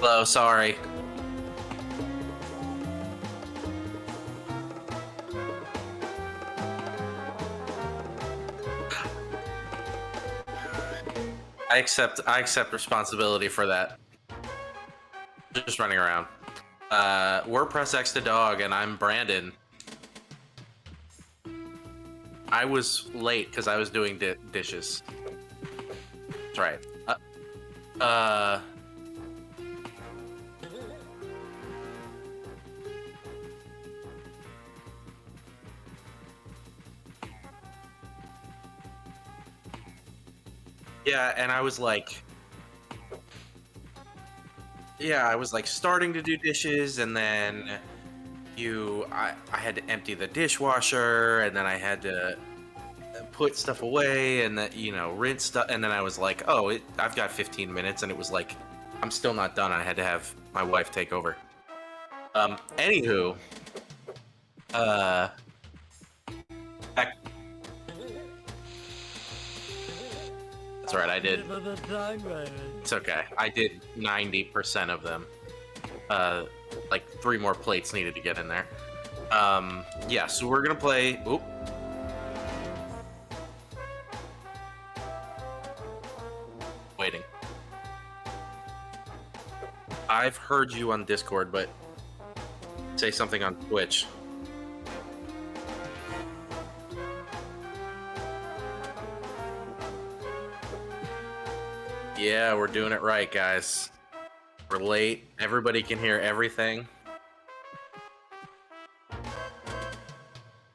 Hello, sorry. I accept responsibility for that. Just running around. We're Press X to Dog, and I'm Brandon. I was late because I was doing dishes. That's right. Yeah, and I was like, starting to do dishes, and then I had to empty the dishwasher, and then I had to put stuff away, and then, rinse stuff, and then I was like, oh, I've got 15 minutes, and it was like, I'm still not done. I had to have my wife take over. Anywho, back. That's right, I did. It's okay. I did 90% of them. Like 3 more plates needed to get in there. Yeah, so we're gonna play. Oop. Waiting. I've heard you on Discord, but say something on Twitch. Yeah, we're doing it right, guys. We're late. Everybody can hear everything.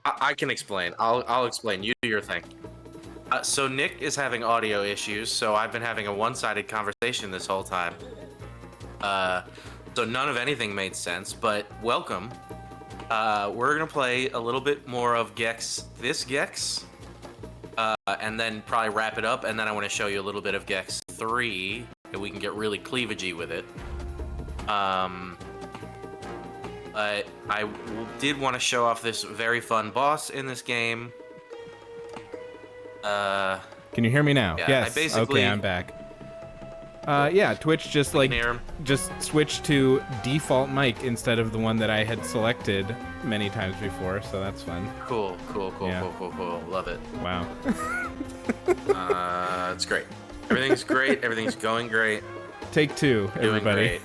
I can explain. I'll explain. You do your thing. So Nick is having audio issues, so I've been having a one-sided conversation this whole time. So none of anything made sense, but welcome. We're gonna play a little bit more of Gex, and then probably wrap it up, and then I want to show you a little bit of Gex 3, and we can get really cleavagey with it. I did want to show off this very fun boss in this game. Can you hear me now? Yeah, yes. Okay, I'm back. Yeah, Twitch just switched to default mic instead of the one that I had selected many times before, so that's fun. Cool. Love it. Wow. It's great. Everything's great. Everything's going great. Take 2, everybody.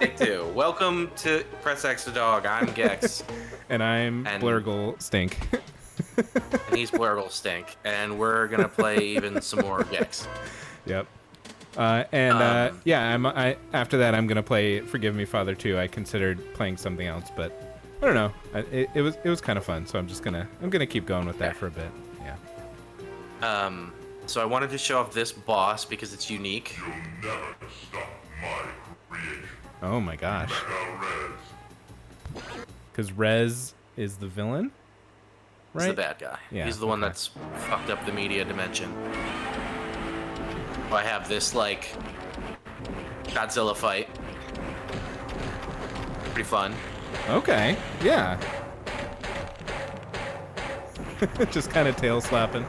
Take 2. Welcome to Press X to Dog. I'm Gex. And I'm Blurgle Stink. And he's Blurgle Stink. And we're gonna play even some more Gex. Yep. Yeah, after that I'm gonna play Forgive Me Father 2. I considered playing something else, but I don't know. It was kind of fun, so I'm gonna keep going with that for a bit. Yeah. So I wanted to show off this boss because it's unique. You'll never stop my creation. Oh my gosh. Rez. Because Rez is the villain, right? He's the bad guy. Yeah, he's the one that's fucked up the media dimension. I have this, like, Godzilla fight. Pretty fun. Okay, yeah. Just kind of tail slapping.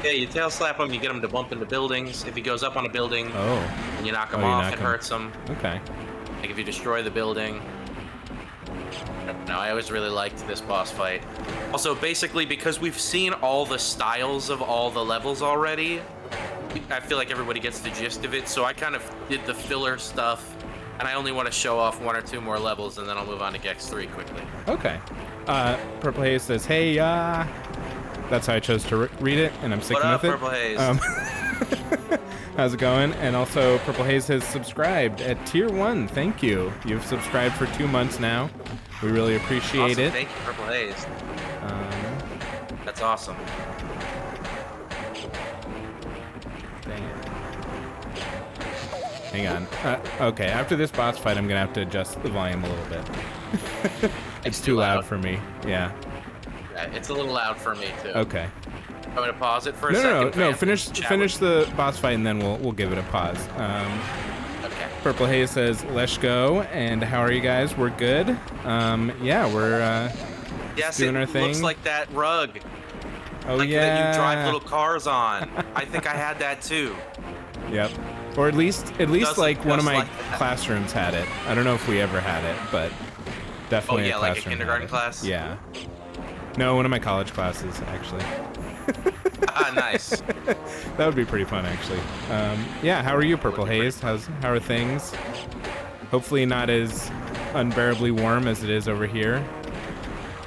Yeah, you tail slap him, you get him to bump into buildings. If he goes up on a building, and you knock him off, it hurts him. Okay. Like if you destroy the building. No, I always really liked this boss fight. Also, basically, because we've seen all the styles of all the levels already, I feel like everybody gets the gist of it, so I kind of did the filler stuff, and I only want to show off 1 or 2 more levels, and then I'll move on to Gex 3 quickly. Okay. Purple Haze says, hey, that's how I chose to read it, and I'm sticking with it. Purple Haze? How's it going? And also, Purple Haze has subscribed at Tier 1. Thank you. You've subscribed for 2 months now. We really appreciate it. Thank you, Purple Haze. That's awesome. Dang it. Hang on. Okay, after this boss fight, I'm going to have to adjust the volume a little bit. It's too loud for me. Yeah. Yeah, it's a little loud for me, too. Okay. I'm going to pause it for a second. No. Finish the boss fight, and then we'll give it a pause. Okay. Purple Haze says, "Let's go." And how are you guys? We're good. Yeah, we're doing our thing. Looks like that rug. Oh like yeah. That you drive little cars on. I think I had that too. Yep. Or at least Doesn't like one of just my like that. classrooms had it. I don't know if we ever had it, but definitely yeah, a like a classroom had kindergarten it. class? Yeah. No, one of my college classes actually. Ah, nice. That would be pretty fun actually. Yeah, how are you, Purple Haze? How are things? Hopefully not as unbearably warm as it is over here.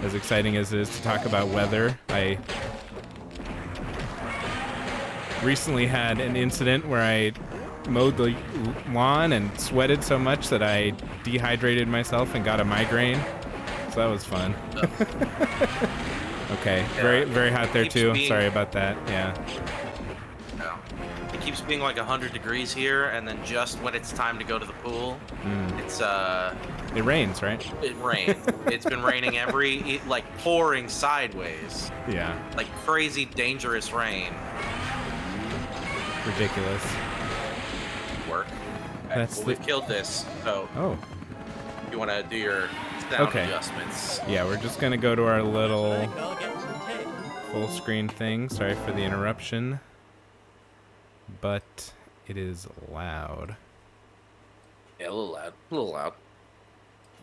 As exciting as it is to talk about weather, I recently had an incident where I mowed the lawn and sweated so much that I dehydrated myself and got a migraine. So that was fun. Okay, Yeah, very hot there keeps too. being- Sorry about that. Yeah. No. It keeps being like 100 degrees here, and then just when it's time to go to the pool, it's It rains, right? it rained. It's been raining like pouring sideways, Yeah. like crazy dangerous rain. Ridiculous. Work. That's We've killed this, so Oh. you want to do your sound Okay. adjustments. Yeah, we're just gonna go to our little full screen thing. Sorry for the interruption. But it is loud. Yeah, a little loud. A little loud.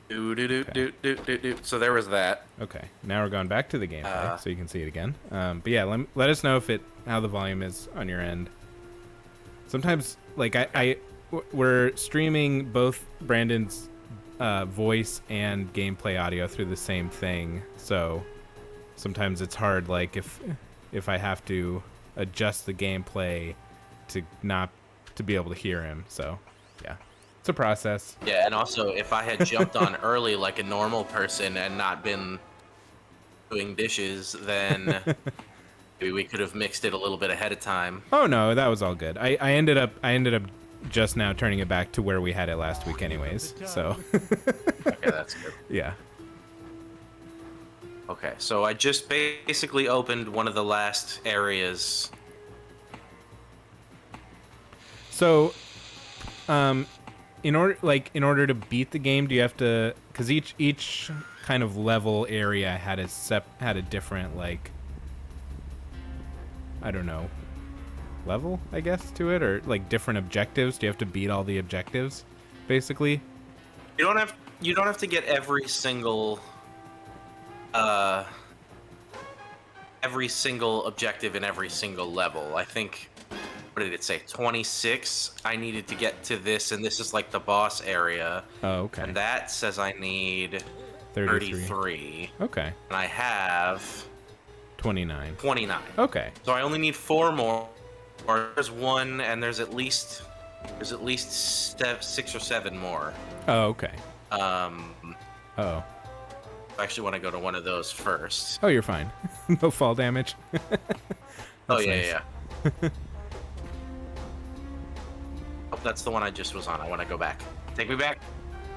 Do. So there was that. Okay, now we're going back to the gameplay so you can see it again. But yeah, let us know how the volume is on your end. Sometimes, like we're streaming both Brandon's voice and gameplay audio through the same thing, so sometimes it's hard. Like if I have to adjust the gameplay to be able to hear him. So yeah, it's a process. Yeah, and also if I had jumped on early like a normal person and not been doing dishes, then maybe we could have mixed it a little bit ahead of time. Oh no, that was all good. I ended up just now turning it back to where we had it last week anyways. So Okay, that's good. yeah. Okay, so I just basically opened one of the last areas. So in order to beat the game, do you have to, because each kind of level area had a different, like, I don't know, level, I guess, to it, or like different objectives? Do you have to beat all the objectives basically? You don't have to get every single objective in every single level. I think, what did it say? 26. I needed to get to this, and this is like the boss area. Oh, okay. And that says I need 33. Okay. And I have 29. 29. Okay. So I only need 4 more. Or there's one, and there's at least 6 or 7 more. Oh, okay. Oh. Oh. I actually want to go to one of those first. Oh, you're fine. No fall damage. Oh That's yeah, nice. yeah. Oh, that's the one I just was on. I want to go back. Take me back.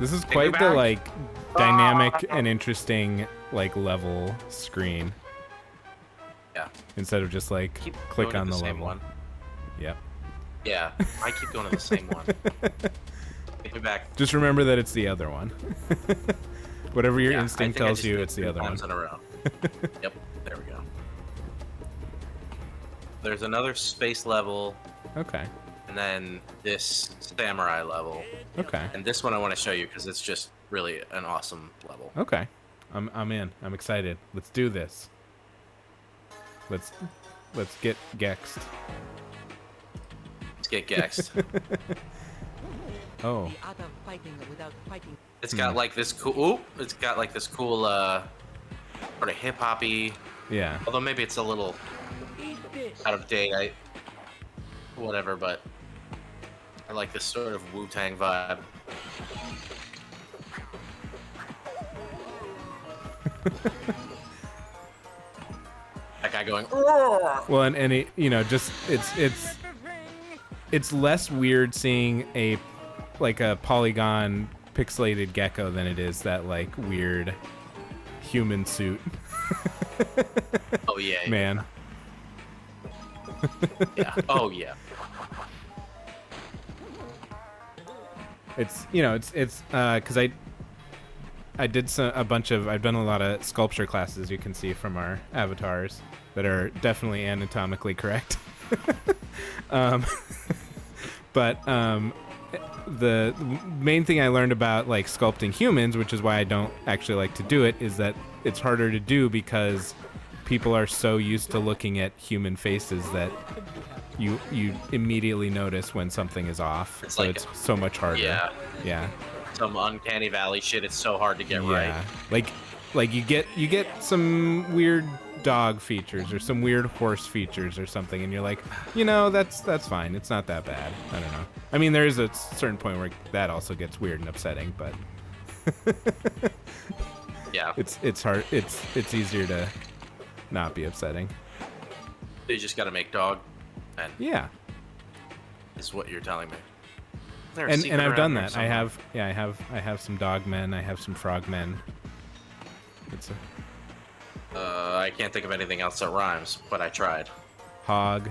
This is me quite the, back. like, dynamic and interesting, like, level screen. Yeah. Instead of just, like, Keep click going on to the same level. one. Yep. Yeah, I keep going to the same one. Take me back. Just remember that it's the other one. Whatever your Yeah, I instinct think I tells just you, did it's the 3 other one. times in a row. Yep. There we go. There's another space level, Okay. and then this samurai level. Okay. And this one I want to show you because it's just really an awesome level. Okay. I'm in. I'm excited. Let's do this. Let's get Gexed. Let's get Gexed. Oh. The art of fighting without fighting. It's got like this cool. Ooh, it's got like this cool, sort of hip hoppy. Yeah. Although maybe it's a little Eat this. out of date. Whatever, but I like this sort of Wu-Tang vibe. That guy going. "Roar!" Well, and it, just it's less weird seeing a polygon pixelated gecko than it is that, like, weird human suit. Oh yeah, yeah. Man. Yeah. Oh yeah. It's because I've done a lot of sculpture classes, you can see from our avatars, that are definitely anatomically correct. But the main thing I learned about like sculpting humans, which is why I don't actually like to do it, is that it's harder to do because people are so used to looking at human faces that you immediately notice when something is off. It's so like- it's so much harder. Yeah. Yeah. Some uncanny valley shit. It's so hard to get right. Like you get some weird dog features or some weird horse features or something, and you're like, that's fine. It's not that bad. I don't know. I mean, there is a certain point where that also gets weird and upsetting, but Yeah. it's hard. It's easier to not be upsetting. You just got to make dog. And Yeah. is what you're telling me. There's a And secret I've around done there that. somewhere. I have some dog men. I have some frog men. It's a I can't think of anything else that rhymes, but I tried. hog.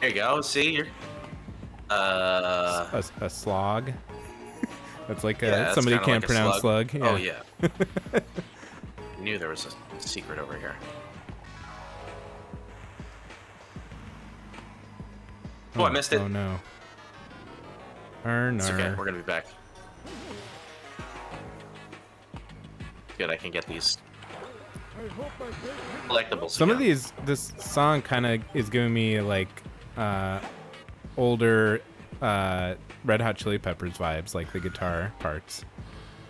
There you go. See, you're. A slog. That's like Yeah, that's somebody kinda can't like a pronounce slug. slug. Oh yeah. Knew there was a secret over here. Oh, I missed it. Oh no. It's okay. We're gonna be back. Good. I can get these collectibles. Some of again. this song kind of is giving me like older Red Hot Chili Peppers vibes, like the guitar parts.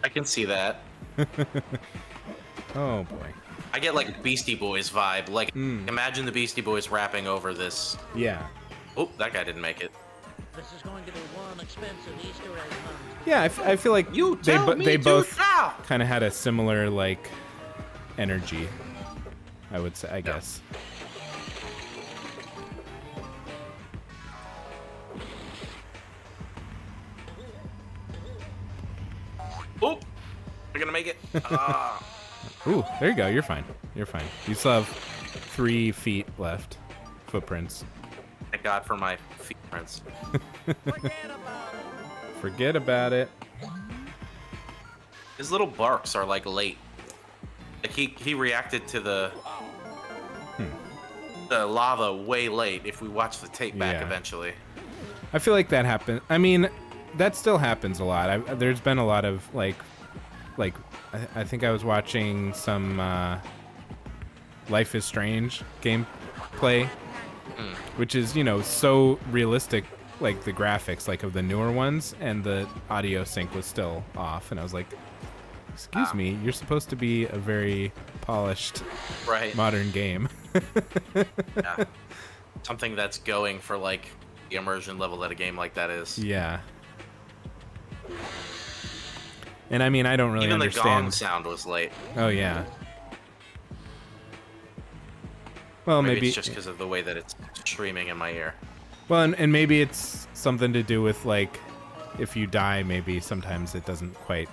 I can see that. Oh boy. I get like Beastie Boys vibe. Like, imagine the Beastie Boys rapping over this. Yeah. Oh, that guy didn't make it. This is going to be one expensive Easter egg hunt. Yeah, I feel like You they tell me they to both now! kind of had a similar like energy. I would say, I guess. Oh, we're gonna make it. Ah. Ooh, there you go. You're fine. You're fine. You still have 3 feet left. Footprints. Thank God for my feet prints. Forget about it. His little barks are like late. Like he reacted to the lava way late. If we watch the tape back Yeah. eventually. I feel like that happened. I mean, that still happens a lot. There's been a lot of like I think I was watching some Life is Strange gameplay, which is so realistic, like the graphics, like of the newer ones, and the audio sync was still off, and I was like, "Excuse me, you're supposed to be a very polished, Right. modern game." Yeah. Something that's going for like the immersion level that a game like that is. Yeah. And I mean, I don't really Even the understand. gong sound was late. Oh yeah. Well, Maybe maybe it's just because of the way that it's streaming in my ear. Well, and maybe it's something to do with like if you die, maybe sometimes it doesn't quite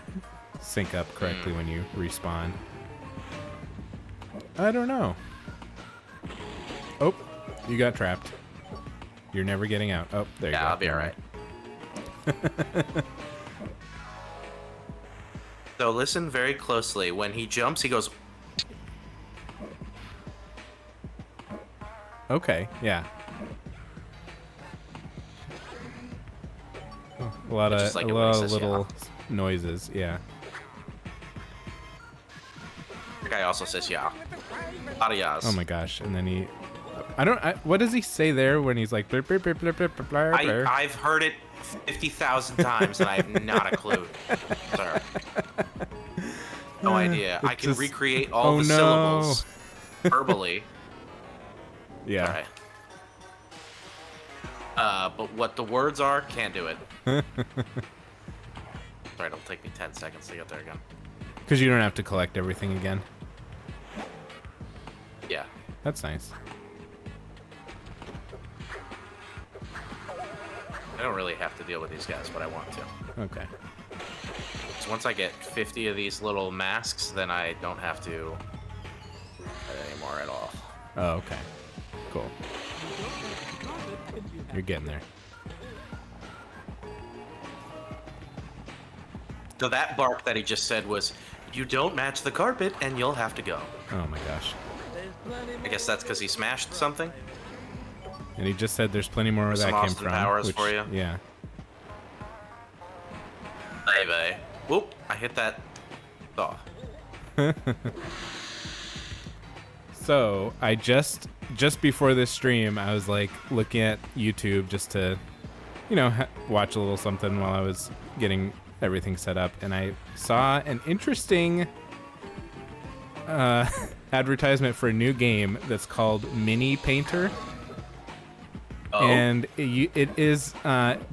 sync up correctly when you respawn. I don't know. Oh, you got trapped. You're never getting out. Oh, there you go. Yeah, I'll be alright. So listen very closely. When he jumps, he goes. Okay, yeah. A lot of Just like a it when he lot of says, little noises, yeah. The guy also says yeah. A lot of yas. Oh my gosh! And then what does he say there when he's like? Blur, blur, blur, blur, blur, blur, blur? I've heard it 50,000 times and I have not a clue. Sorry. No idea. I It's can just- recreate all oh the no. syllables verbally. Yeah. Alright. But what the words are, can't do it. Sorry, it'll take me 10 seconds to get there again. Because you don't have to collect everything again. Yeah. That's nice. I don't really have to deal with these guys, but I want to. Okay. So once I get 50 of these little masks, then I don't have to anymore at all. Oh, okay. Cool. You're getting there. So that bark that he just said was, "You don't match the carpet, and you'll have to go." Oh my gosh. I guess that's because he smashed something. And he just said there's plenty more where Some that came Austin from. Powers which, for you. Yeah. Baby. Whoop! I hit that. Oh. So I just before this stream, I was like looking at YouTube just to, watch a little something while I was getting everything set up, and I saw an interesting advertisement for a new game that's called Mini Painter. Oh. And it is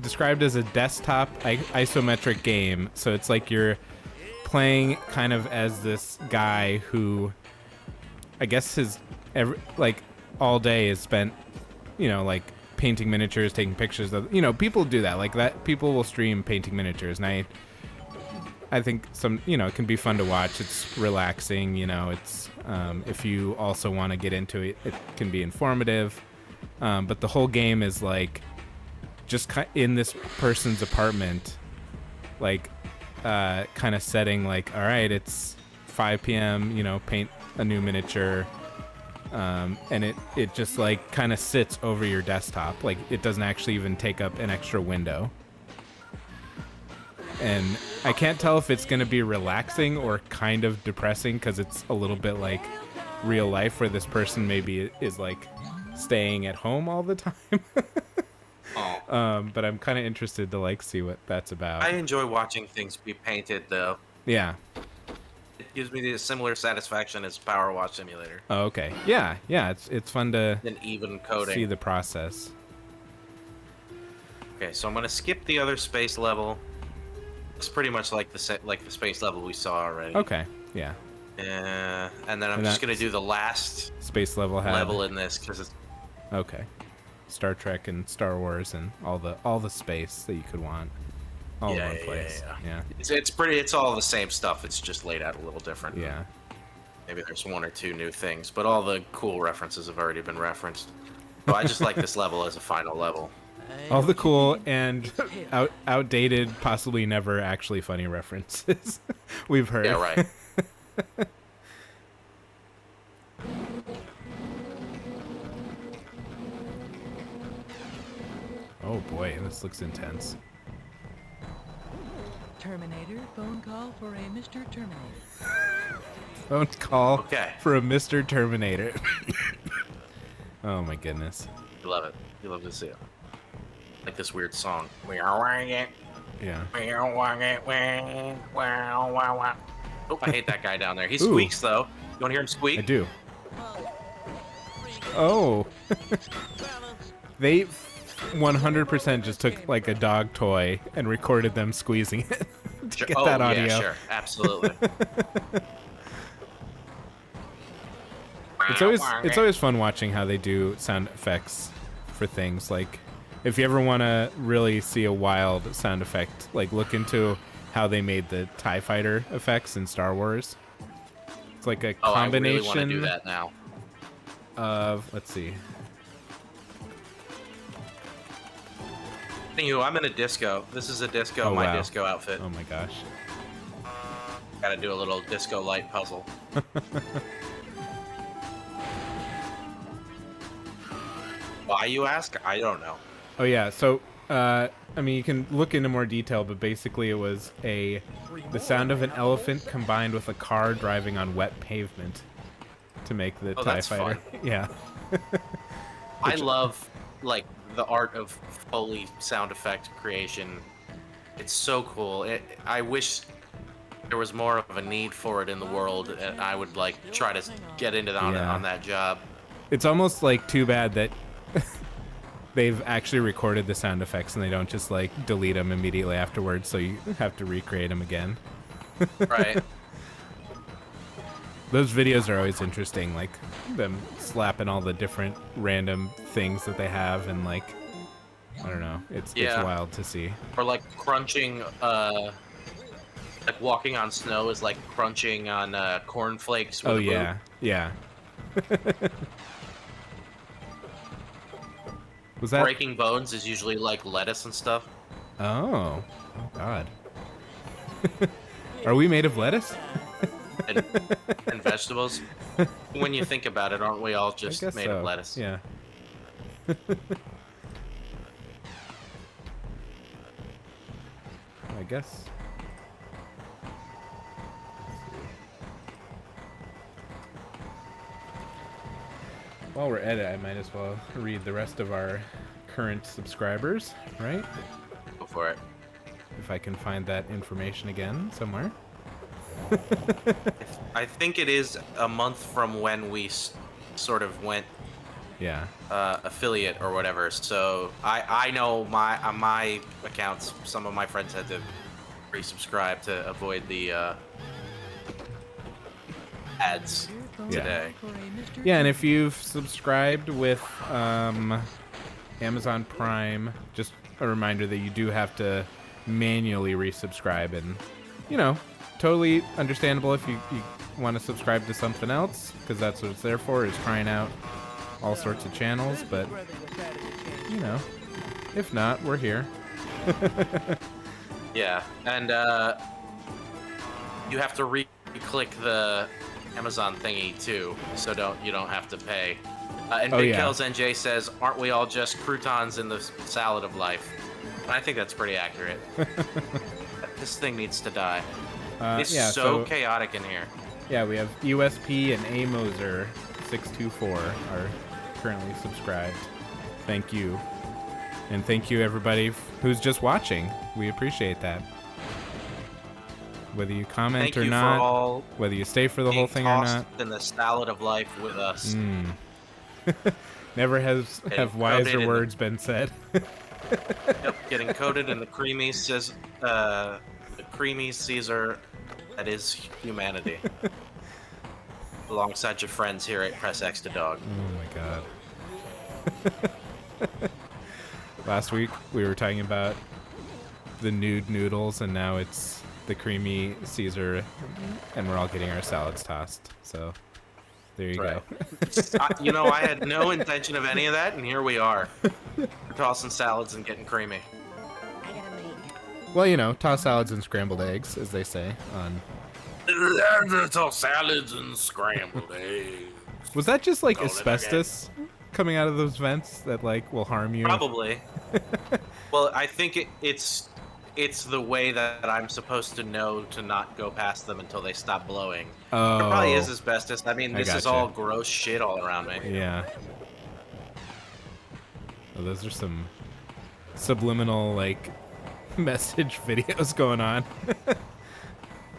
described as a desktop isometric game. So it's like you're playing kind of as this guy who, I guess all day is spent, like painting miniatures, taking pictures of, people do that like that. People will stream painting miniatures, and I think some, it can be fun to watch. It's relaxing, it's if you also want to get into it, it can be informative. But the whole game is like just in this person's apartment, like kind of setting like, all right, it's 5 p.m., paint a new miniature. And it just like kind of sits over your desktop. Like it doesn't actually even take up an extra window. And I can't tell if it's going to be relaxing or kind of depressing, because it's a little bit like real life where this person maybe is like staying at home all the time. But I'm kind of interested to like see what that's about. I enjoy watching things be painted, though. Yeah. It gives me the similar satisfaction as Power Wash Simulator. Oh, okay. Yeah. It's fun to An even coding. see the process. Okay, so I'm gonna skip the other space level. It's pretty much like the space level we saw already. Okay. Yeah. And then I'm And just that gonna do the last space level in this because it's Okay. Star Trek and Star Wars and all the space that you could want. All in one place. Yeah. It's all the same stuff. It's just laid out a little different. Yeah. Maybe there's one or two new things, but all the cool references have already been referenced. So I just like this level as a final level. All the cool and outdated, possibly never actually funny references we've heard. Yeah, right. Oh boy, this looks intense. Terminator, phone call for a Mr. Terminator. Phone call Okay. for a Mr. Terminator. Oh my goodness. You love it. You love to see it. Like this weird song. Yeah. Oh, I hate that guy down there. He squeaks, though. You want to hear him squeak? I do. Oh. They 100% just took like a dog toy and recorded them squeezing it to get that audio. Yeah, sure. Absolutely. It's always fun watching how they do sound effects for things. Like if you ever want to really see a wild sound effect, like look into how they made the TIE Fighter effects in Star Wars. It's like a combination I really want to do that now. of, let's see. Anywho, I'm in a disco. This is a disco, my wow. disco outfit. Oh my gosh. Gotta do a little disco light puzzle. Why, you ask? I don't know. Oh yeah, so I mean you can look into more detail, but basically it was the sound of an elephant combined with a car driving on wet pavement to make the TIE that's Fighter. fun. Yeah. I love like the art of Foley sound effect creation. It's so cool. I wish there was more of a need for it in the world, and I would like try to get into that Yeah. on that job. It's almost like too bad that they've actually recorded the sound effects and they don't just like delete them immediately afterwards, so you have to recreate them again. Right. Those videos are always interesting, like them slapping all the different random things that they have, and like I don't know, it's wild to see. Or like crunching, like walking on snow is like crunching on cornflakes with Oh a boot. yeah. Was that Breaking bones is usually like lettuce and stuff. Oh god. Are we made of lettuce? And vegetables. When you think about it, aren't we all just I guess made so. of lettuce? Yeah. I guess. While we're at it, I might as well read the rest of our current subscribers, right? Go for it. If I can find that information again somewhere. I think it is a month from when we sort of went Yeah. affiliate or whatever. So I know my accounts. Some of my friends had to resubscribe to avoid the ads today. Yeah, and if you've subscribed with Amazon Prime, just a reminder that you do have to manually resubscribe, and you know, totally understandable if you want to subscribe to something else, because that's what it's there for, is trying out all sorts of channels. But you know, if not, we're here. Yeah, and you have to re-click the Amazon thingy too, so you don't have to pay. And Big Kells NJ says, "Aren't we all just croutons in the salad of life?" And I think that's pretty accurate. This thing needs to die. It's so chaotic in here. Yeah, we have USP and A Moser 624 are currently subscribed. Thank you. And thank you everybody who's just watching. We appreciate that. Whether you comment or not, whether you stay for the whole thing or not. In the salad of life with us. Never have wiser words been said. Yep, getting coated in the creamy Caesar that is humanity. Alongside your friends here at Press X to Dog. Oh my god. Last week we were talking about the nude noodles, and now it's the creamy Caesar, and we're all getting our salads tossed. So there you go. You know, I had no intention of any of that, and here we are. We're tossing salads and getting creamy. Well, you know, toss salads and scrambled eggs, as they say on... Toss salads and scrambled eggs. Was that just like asbestos coming out of those vents that like will harm you? Probably. Well, I think it's the way that I'm supposed to know to not go past them until they stop blowing. Oh. It probably is asbestos. I mean, this is all gross shit all around me. Yeah. Oh, those are some subliminal, like, message videos going on.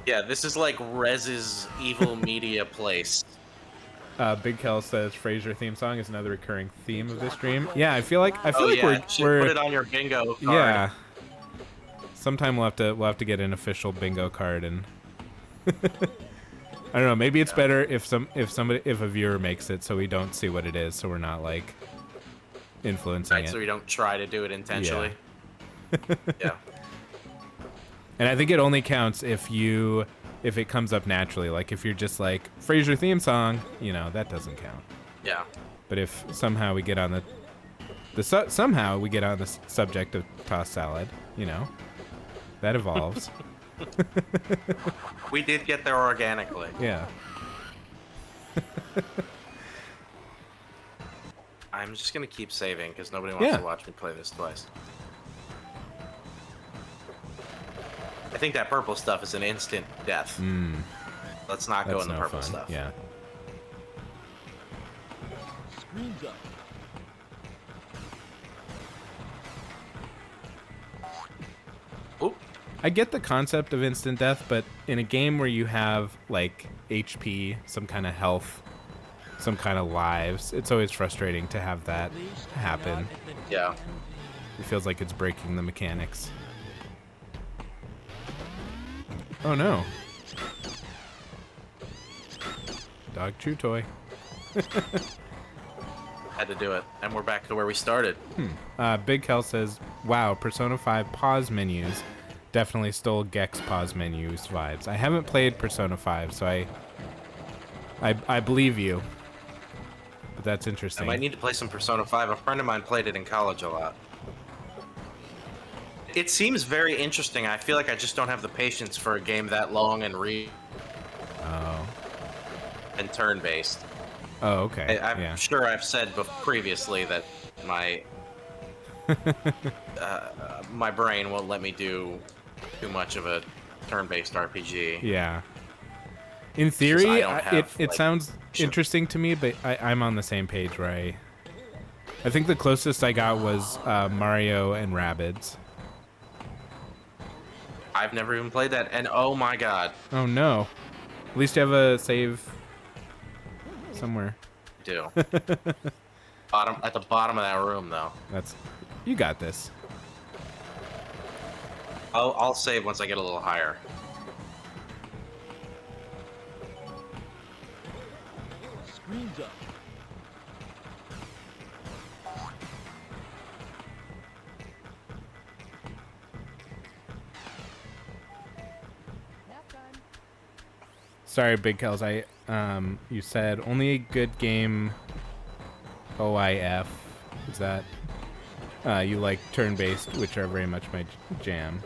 Yeah, this is like Rez's evil media place. Big Kel says Frasier theme song is another recurring theme of this stream. Yeah, I feel like we're put it on your bingo card. Yeah. Sometime we'll have to get an official bingo card, and I don't know. Maybe it's better if a viewer makes it, so we don't see what it is, so we're not like influencing it. So we don't try to do it intentionally. Yeah. And I think it only counts if it comes up naturally. Like if you're just like Frasier theme song, you know, that doesn't count. Yeah. But if somehow we get on the subject of tossed salad, you know, that evolves. We did get there organically. Yeah. I'm just gonna keep saving because nobody wants to watch me play this twice. I think that purple stuff is an instant death. Let's not go in the purple stuff. Yeah. Oop. I get the concept of instant death, but in a game where you have like HP, some kind of health, some kind of lives, it's always frustrating to have that happen. Yeah. It feels like it's breaking the mechanics. Oh no. Dog chew toy. Had to do it. And we're back to where we started. Big Kel says, wow, Persona 5 pause menus definitely stole Gex pause menus vibes. I haven't played Persona 5, so I believe you. But that's interesting. I might need to play some Persona 5. A friend of mine played it in college a lot. It seems very interesting. I feel like I just don't have the patience for a game that long and and turn-based. Oh, okay. I'm sure I've said previously that my my brain won't let me do too much of a turn-based RPG. Yeah. In It's just theory, I don't it have, it like, sounds interesting to me, but I'm on the same page where I think the closest I got was Mario and Rabbids. I've never even played that, and oh my god, Oh no. At least you have a save somewhere. I do. At the bottom of that room, though. You got this. I'll save once I get a little higher. Screens up. Sorry, Big Kells. You said only a good game. OIF. Is that? You like turn-based, which are very much my jam.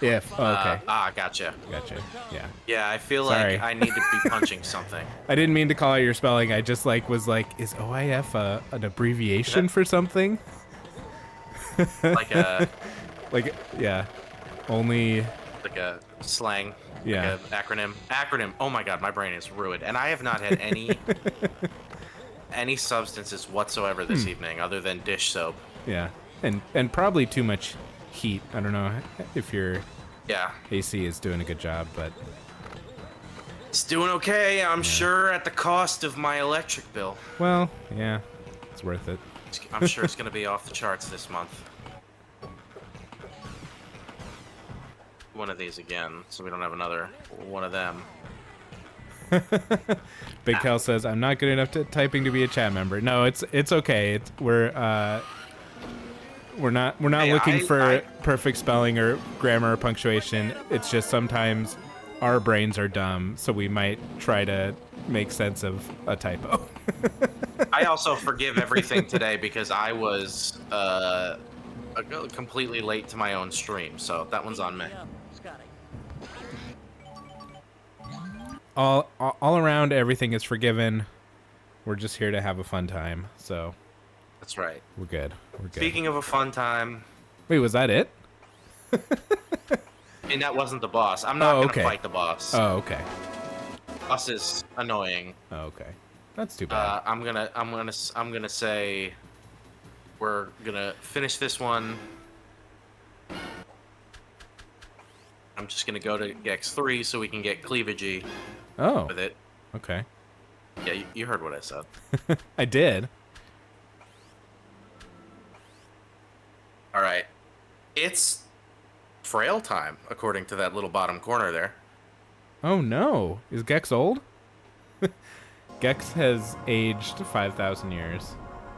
If. Oh, okay. Gotcha. Gotcha. Yeah. Yeah, I feel Sorry. like I need to be punching something. I didn't mean to call out your spelling. I just was like, is OIF an abbreviation for something? Like a Yeah. Only. like a slang. Yeah. Like a acronym. Oh my god, my brain is ruined, and I have not had any substances whatsoever this evening other than dish soap. Yeah. And probably too much heat. I don't know if your AC is doing a good job, but It's doing okay, I'm sure, at the cost of my electric bill. well, yeah, it's worth it. I'm sure it's going to be off the charts this month. One of these again, so we don't have another one of them. Big Cal says, "I'm not good enough at typing to be a chat member." No, it's okay. We're not Hey, looking for perfect spelling or grammar or punctuation. It's just sometimes our brains are dumb, so we might try to make sense of a typo. I also forgive everything today because I was completely late to my own stream, so that one's on me. Yeah, Scotty. all around, everything is forgiven. We're just here to have a fun time, so That's right. we're good. Speaking of a fun time, Wait, was that it? and that wasn't the boss. I'm not okay. gonna fight the boss. Oh, okay. Boss is annoying. Oh, okay. That's too bad. I'm gonna say we're gonna finish this one. I'm just gonna go to X3 so we can get cleavagey Oh, with it. okay. Yeah, you heard what I said. I did. All right, it's frail time according to that little bottom corner there. Oh no, is Gex old? Gex has aged 5,000 years.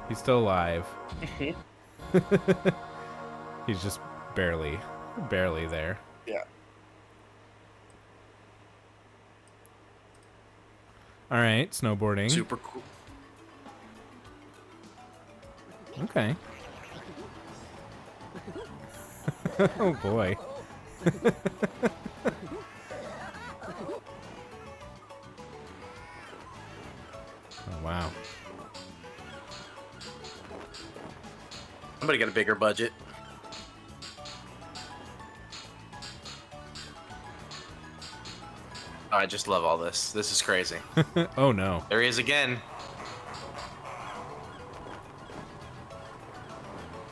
He's still alive. He's just barely there. Yeah. All right, snowboarding. Super cool. Okay. Oh boy. Oh wow. Somebody got a bigger budget. Oh, I just love all this. This is crazy. Oh no. There he is again.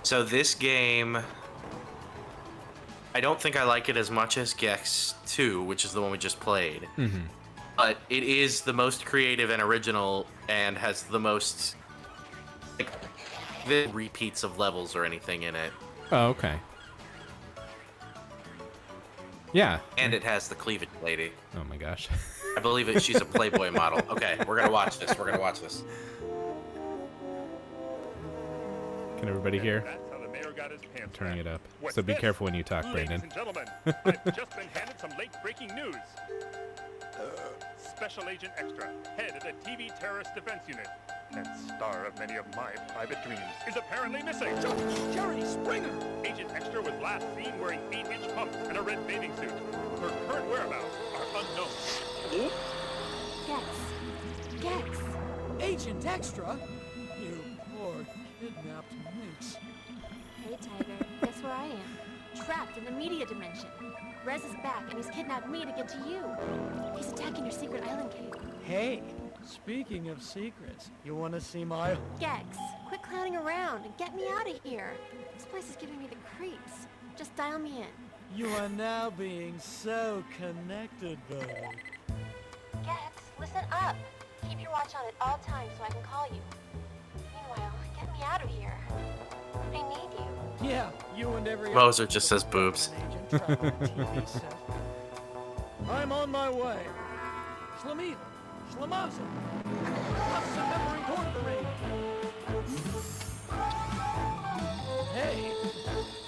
So this game, I don't think I like it as much as Gex 2, which is the one we just played. Mm-hmm. But it is the most creative and original and has the most the repeats of levels or anything in it. Oh, okay. Yeah. And it has the cleavage lady. Oh my gosh. I believe it. She's a Playboy model. Okay, we're gonna watch this. We're gonna watch this. Can everybody hear? That's how the mayor got his pants Turning it back. up. What's So be this? careful when you talk, Ladies Brandon. and gentlemen, I've just been handed some late-breaking news. Special Agent Extra, head of the TV Terrorist Defense Unit, and star of many of my private dreams, is apparently missing. Jerry Springer! Agent Extra was last seen wearing 8-inch pumps and a red bathing suit. Her current whereabouts are unknown. Gex. Agent Extra? You poor kidnapped minx. Hey, Tiger. Guess where I am? Trapped in the media dimension. Rez is back, and he's kidnapped me to get to you. He's attacking your secret island cave. Hey, speaking of secrets, you want to see my... Gex, quit clowning around and get me out of here. This place is giving me the creeps. Just dial me in. You are now being so connected, babe. Gex, listen up. Keep your watch on at all times so I can call you. Meanwhile, get me out of here. I need you. Yeah, you and every... Moser just says boobs. Agent travel on TV set. I'm on my way. Shlamita, Shlamaza. September Incorporated. Hey,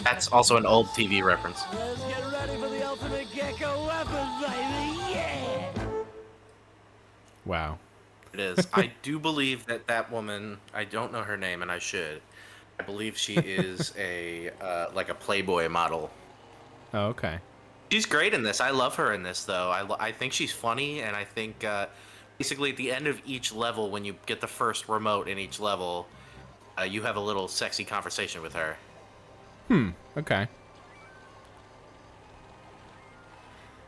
That's also an old TV reference. let's get ready for the ultimate gecko weapon, baby. Yeah! Wow. It is. I do believe that woman, I don't know her name, and I should. I believe she is a like a Playboy model. Oh, okay. She's great in this. I love her in this, though. I think she's funny, and I think basically at the end of each level, when you get the first remote in each level, you have a little sexy conversation with her. Okay.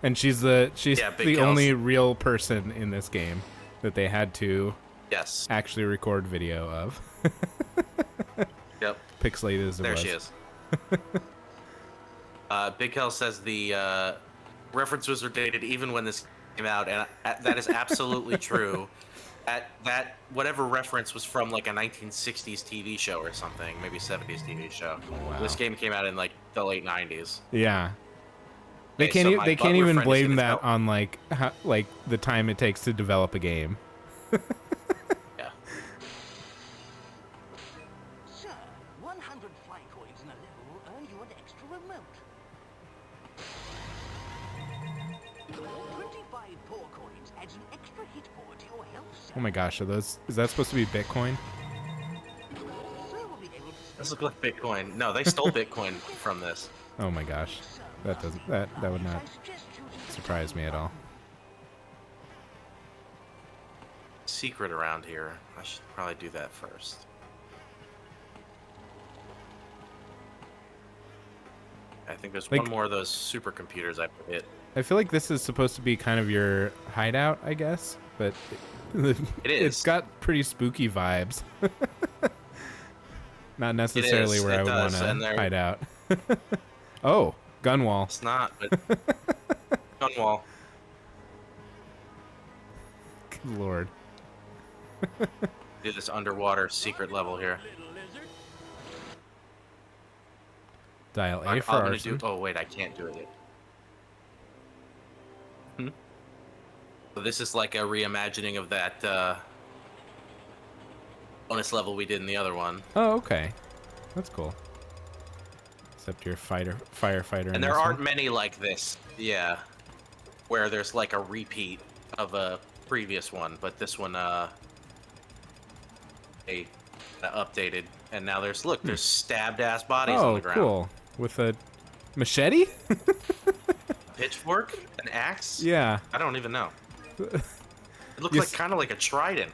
And she's the Yeah, Big the Kells. only real person in this game that they had to Yes. actually record video of. Yep. Pixelated as it There was. she is. Big Hell says the references are dated even when this came out, and that is absolutely true. That whatever reference was from like a 1960s TV show or something, maybe 70s TV show. Wow. This game came out in like the late 90s. Yeah. They Okay, can't. so my They can't butler even friend is blame gonna that tell- on like like the time it takes to develop a game. Yeah. Sir, 100 fly coins in a level will earn you an extra remote. 25 poor coins adds an extra hit point to your health, sir. Oh my gosh, are those? Is that supposed to be Bitcoin? Sir will be able to This looks like Bitcoin. No, they stole Bitcoin from this. Oh my gosh, that doesn't. That would not surprise me at all. Secret around here. I should probably do that first. I think there's Like- one more of those supercomputers I put it. I feel like this is supposed to be kind of your hideout, I guess, but It it's is. got pretty spooky vibes. Not necessarily where it I would want does, to and they're- hide out. Oh, gun wall. It's not, but gun wall. Good lord. Do this underwater secret level here. Dial A I'm for gonna arson. do. Oh wait, I can't do it yet. So this is like a reimagining of that bonus level we did in the other one. Oh, okay. That's cool. Except you're firefighter. in And there this aren't one. many like this. Yeah. Where there's like a repeat of a previous one, but this one they updated, and now there's there's stabbed ass bodies on Oh, the ground. cool. With a machete? Pitchfork, an axe. Yeah. I don't even know. It looks You like kind of like a trident.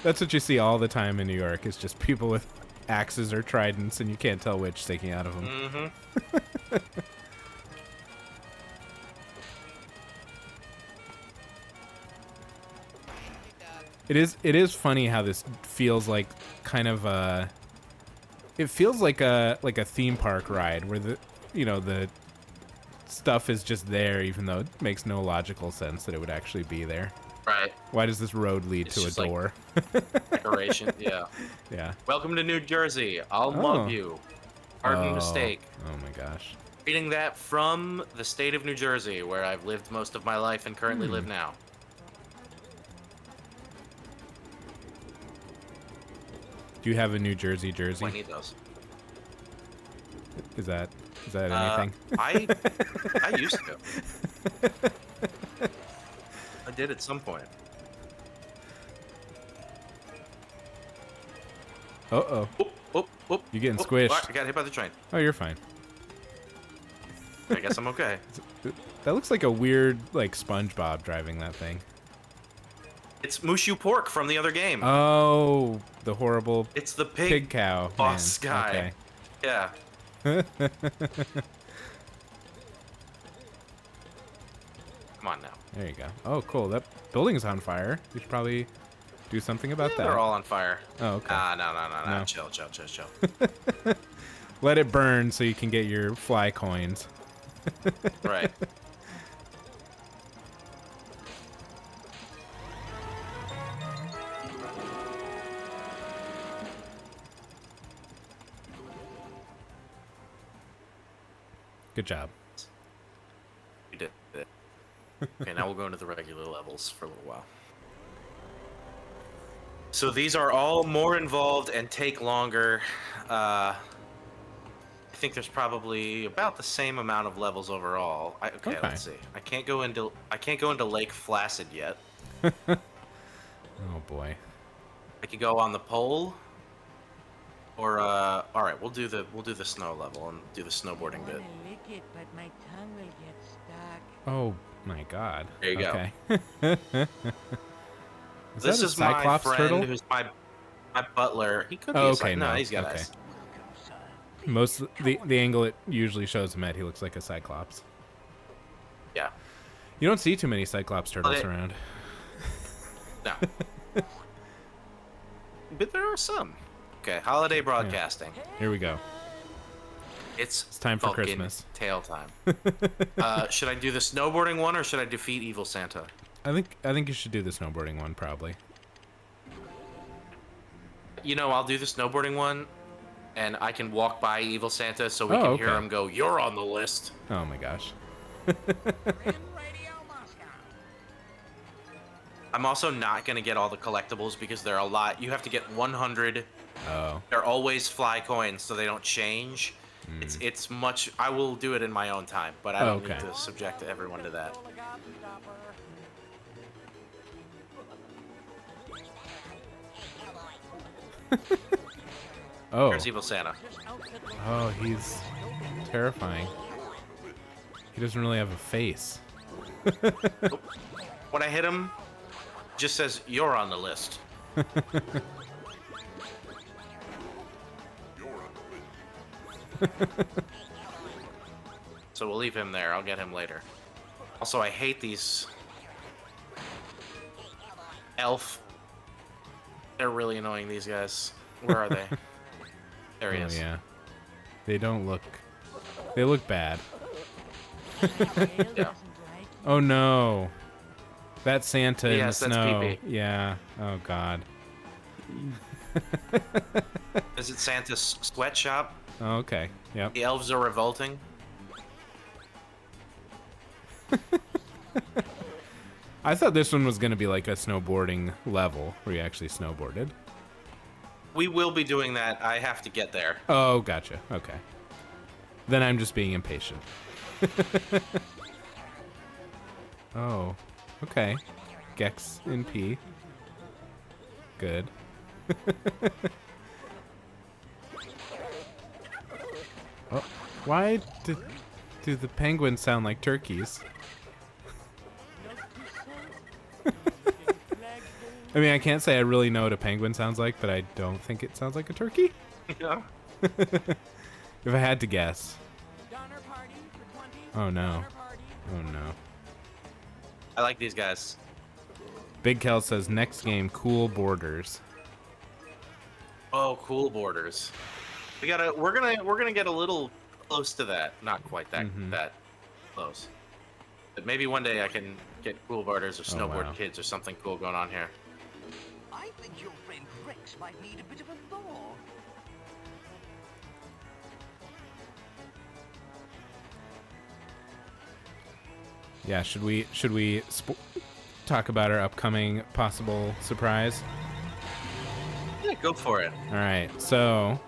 That's what you see all the time in New York. Is just people with axes or tridents, and you can't tell which sticking out of them. Mm-hmm. It is funny how this feels like kind of a. It feels like a theme park ride where the stuff is just there, even though it makes no logical sense that it would actually be there. Right. Why does this road lead It's to a just like- door? Decoration. Yeah. Yeah. Welcome to New Jersey. I'll Oh. love you. Pardon Oh. mistake. Oh my gosh. Reading that from the state of New Jersey, where I've lived most of my life and currently live now. Do you have a New Jersey I jersey? need those. Is that anything? I used to. I did at some point. Uh-oh. Oop, oop, oop, You're getting oop. squished. Oh, I got hit by the train. Oh, you're fine. I guess I'm okay. That looks like a weird, like, SpongeBob driving that thing. It's Mushu Pork from the other game. Oh, the horrible It's the pig cow boss man. guy. Okay. Yeah. Come on now. There you go. Oh, cool. That building's on fire. We should probably do something about that. They're all on fire. Oh, okay. No. No. Chill. Let it burn so you can get your fly coins. Right. Good job. We did it. Okay, now we'll go into the regular levels for a little while. So these are all more involved and take longer. I think there's probably about the same amount of levels overall. Okay, let's see. I can't go into Lake Flaccid yet. Oh boy. I could go on the pole. Or all right, we'll do the snow level and do the snowboarding bit. Lick it, but my tongue will get stuck. Oh my god. There you go. Okay. This is my Cyclops friend turtle? who's my butler. He could be Oh, a okay, no, no, he's got okay. eyes. Most the angle it usually shows him at, he looks like a Cyclops. Yeah. You don't see too many Cyclops turtles Well, around. No. But there are some. Okay, holiday broadcasting. Here we go. It's time for fucking Christmas. Tail time. Should I do the snowboarding one or should I defeat Evil Santa? I think you should do the snowboarding one probably. You know, I'll do the snowboarding one, and I can walk by Evil Santa so we can hear okay. him go, "You're on the list." Oh my gosh. I'm also not gonna get all the collectibles because there are a lot. You have to get 100. Oh. They're always fly coins, so they don't change. It's much. I will do it in my own time, but I don't need to subject everyone to that. Oh. There's Evil Santa. Oh, he's terrifying. He doesn't really have a face. When I hit him, it just says you're on the list. So we'll leave him there. I'll get him later. Also, I hate these elf. They're really annoying, these guys. Where are they? There he Oh is. yeah. They don't look. They look bad. Yeah. Oh no. That Santa in the Yes, that's snow. Pee-Pee. Yeah. Oh god. Is it Santa's sweatshop? Oh, okay. Yep. The elves are revolting. I thought this one was gonna be like a snowboarding level where you actually snowboarded. We will be doing that. I have to get there. Oh, gotcha. Okay. Then I'm just being impatient. Oh. Okay. Gex in P. Good. Oh, why do the penguins sound like turkeys? I mean, I can't say I really know what a penguin sounds like, but I don't think it sounds like a turkey. Yeah. If I had to guess. Oh no. Oh no. I like these guys. Big Kel says next game, cool borders. Oh, cool borders. We're gonna get a little close to that. Not quite that that close. But maybe one day I can get cool borders or snowboard wow. kids or something cool going on here. I think your friend Rex might need a bit of a thaw. Yeah, should we talk about our upcoming possible surprise? Yeah, go for it. All right, so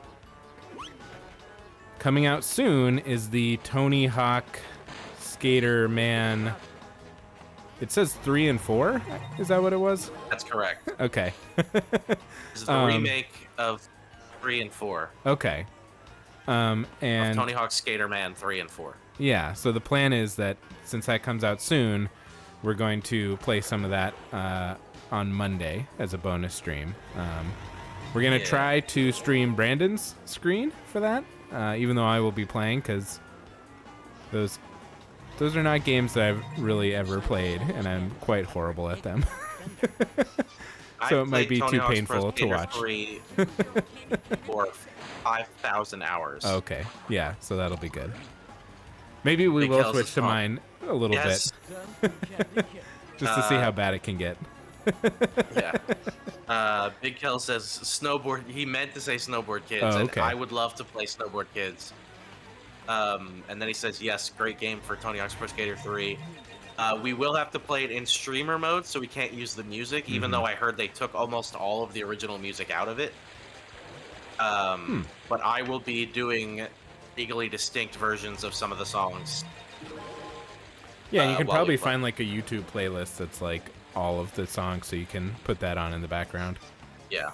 coming out soon is the Tony Hawk Skater Man. It says 3 and 4. Is that what it was? That's correct. Okay. This is the remake of 3 and 4. Okay. And Of Tony Hawk Skater Man 3 and 4. yeah, so the plan is that since that comes out soon, we're going to play some of that on Monday as a bonus stream. We're gonna Yeah. try to stream Brandon's screen for that, even though I will be playing, because those are not games that I've really ever played, and I'm quite horrible at them. So it might be Tony too Hawk's painful Pro to Skater watch. 3 for 5,000 hours. Okay, yeah, so that'll be good. Maybe we Big will Hell's switch is to fun. mine a little Yes. bit, just to see how bad it can get. Yeah. Big Kel says snowboard. He meant to say snowboard kids, Oh, okay. and I would love to play snowboard kids. And then he says, yes, great game for Tony Hawk's Pro Skater 3. We will have to play it in streamer mode, so we can't use the music, even though I heard they took almost all of the original music out of it. But I will be doing legally distinct versions of some of the songs. Yeah, and you can while we probably play. find like a YouTube playlist that's like all of the songs, so you can put that on in the background. Yeah.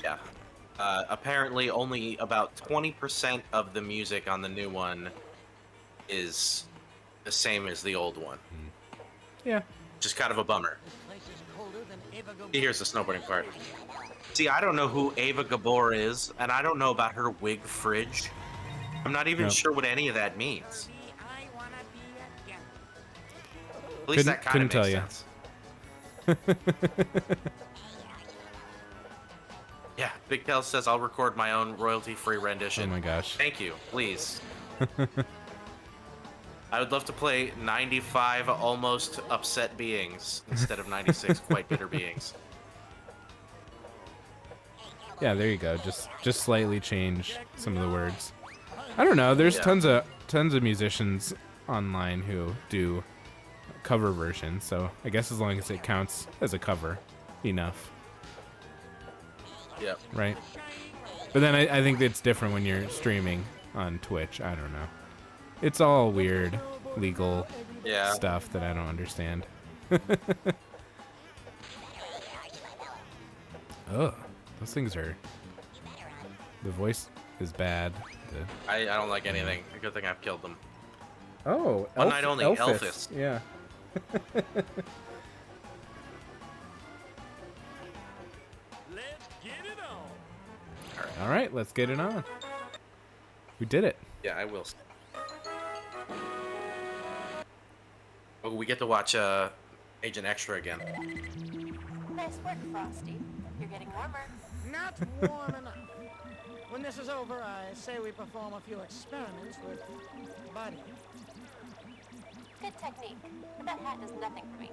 Yeah. Apparently, only about 20% of the music on the new one is the same as the old one. Yeah. Which is kind of a bummer. Place is colder than Ava Gabor. Here's the snowboarding part. See, I don't know who Ava Gabor is, and I don't know about her wig fridge. I'm not even Nope. sure what any of that means. I wanna be a gal. At least that kind Couldn't of tell makes you. sense. Yeah, Big Kel says I'll record my own royalty-free Oh rendition. my gosh. Thank you, please. I would love to play 95 almost upset beings instead of 96 quite bitter beings. Yeah, there you go. Just slightly change some of the words. I don't know. There's Yeah. tons of musicians online who do cover versions, so I guess as long as it counts as a cover, enough, Yep. right? But then I think it's different when you're streaming on Twitch. I don't know. It's all weird legal Yeah. stuff that I don't understand. Oh, those things are. The voice is bad. I don't like anything. Good thing I've killed them. Oh, One night only, Elphys. Yeah. Let's get it on. All right, let's get it on. We did it. Yeah, I will. Oh, we get to watch Agent Extra again. Nice work, Frosty. You're getting warmer. Not warm enough. When this is over, I say we perform a few experiments with Buddy. Good technique, but that hat does nothing for me.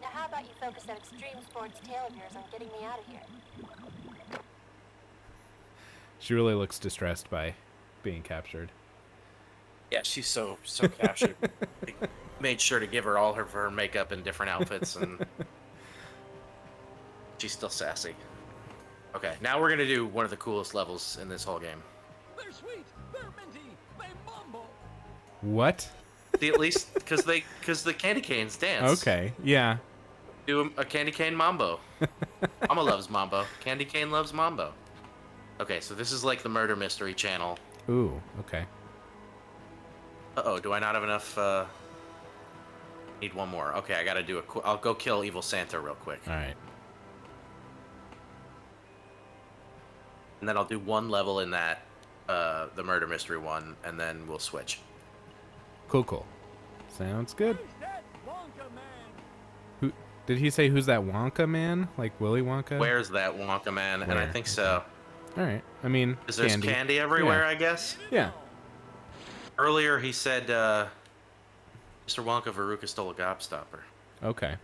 Now how about you focus that extreme sports tail of yours on getting me out of here? She really looks distressed by being captured. Yeah, she's so captured. They made sure to give her all of her makeup in different outfits, and she's still sassy. Okay, now we're gonna do one of the coolest levels in this whole game. They're sweet. They're minty. They mumble. What? See, at least because the candy canes dance. Okay, yeah. Do a candy cane mambo. Mama loves mambo. Candy cane loves mambo. Okay, so this is like the murder mystery channel. Ooh, okay. Uh-oh, do I not have enough, need one more. Okay, I gotta do I'll go kill Evil Santa real quick. All right. And then I'll do one level in that, the murder mystery one, and then we'll switch. Cool. Sounds good. Who's that Wonka man? Who did he say? Who's that Wonka man? Like Willy Wonka? Where's that Wonka man? And I Where? think so. All right. I mean, Because there's candy everywhere, I guess. Yeah. Earlier he said, Mr. Wonka, Veruca stole a gobstopper. Okay.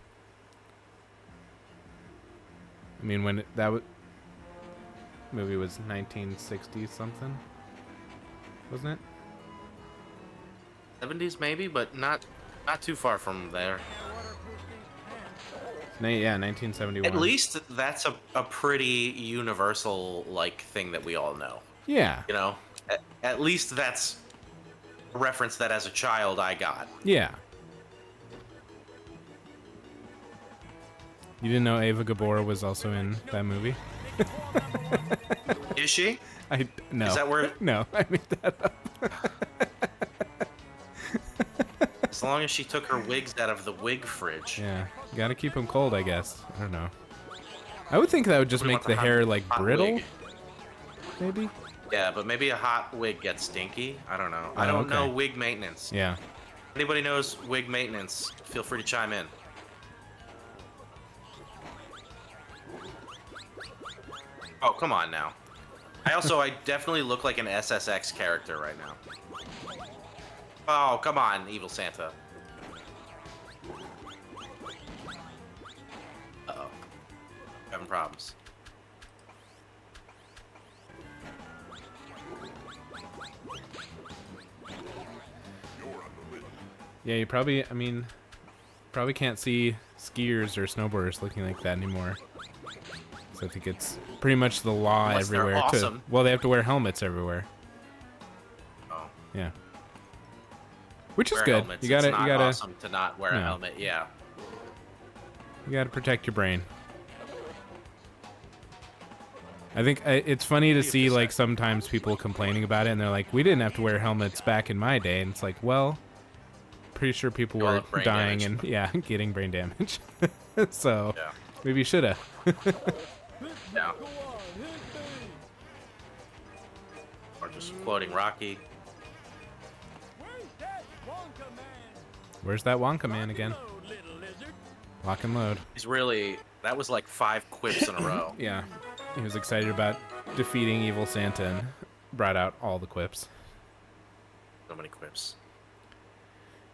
I mean, when movie was 1960 something, wasn't it? 70s maybe, but not too far from there. Yeah, 1971. At least that's a pretty universal like thing that we all know. Yeah. You know, at least that's a reference that as a child I got. Yeah. You didn't know Ava Gabor was also in that movie? Is she? No. Is that where? No, I made that up. As long as she took her wigs out of the wig fridge. Yeah, you gotta keep them cold, I guess. I don't know. I would think that would just We make want the hair like hot brittle, wig. maybe. Yeah, but maybe a hot wig gets stinky. I don't know. Oh, I don't okay. know wig maintenance. Yeah. Anybody knows wig maintenance? Feel free to chime in. Oh, come on now. I definitely look like an SSX character right now. Oh, come on, Evil Santa. Uh-oh. Having problems. Yeah, you probably, I mean, probably can't see skiers or snowboarders looking like that anymore. So I think it's pretty much the law Unless they're everywhere. awesome. Well, they have to wear helmets everywhere. Oh. Yeah. Which is Wear good. helmets. You gotta, it's not you gotta, awesome to not wear a No. helmet. Yeah. you gotta protect your brain. I think it's funny to see like sometimes people complaining about it, and they're like, "We didn't have to wear helmets back in my day," and it's like, well, pretty sure people All were have brain dying damage. and yeah, getting brain damage. So Yeah. maybe you shoulda. Yeah. Or just quoting Rocky. Where's that Wonka man again? Lock and load. He's really. That was like 5 quips in a row. Yeah, he was excited about defeating Evil Santa and brought out all the quips. So many quips.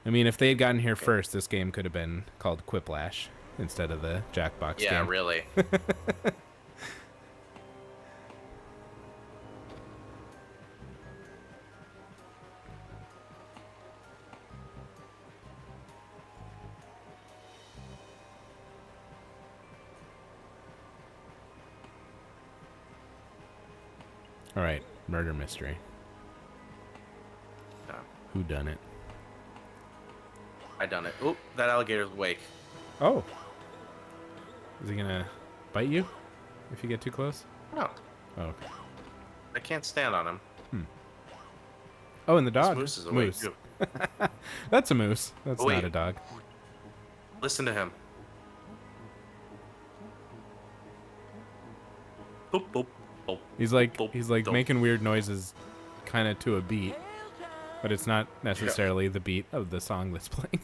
I mean, if they had gotten here first, this game could have been called Quiplash instead of the Jackbox Yeah, game. really. All right, murder mystery. Yeah. Who done it? I done it. Oop, that alligator's awake. Oh, is he gonna bite you if you get too close? No, Oh, okay. I can't stand on him. Oh, and the dog. This moose is awake Moose. too. That's a moose. That's Oh, wait. not a dog. Listen to him. Boop, boop, boop. He's like Boop, boop. making weird noises, kind of to a beat, but it's not necessarily the beat of the song that's playing.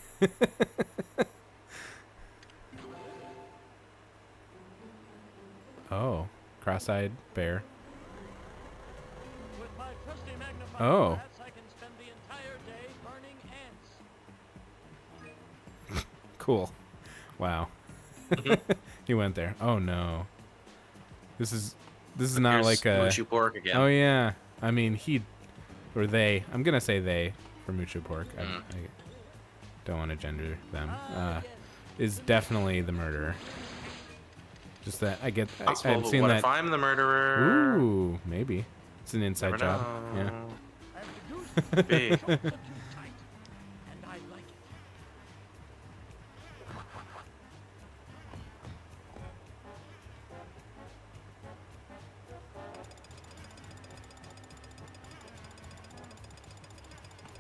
Oh, cross-eyed bear. With my trusty magnifying Oh. glass, I can spend the entire day burning ants. Cool. Wow. He went there. Oh no. This is not Here's like a. Mushu pork again. Oh yeah. I mean he, or they. I'm gonna say they for Mucho Pork. I don't want to gender them. Is definitely the murderer. Just that I get. Possible, I've but seen what that. if I'm the murderer? Ooh, maybe it's an inside Never job. know. Yeah. Be. And I like it.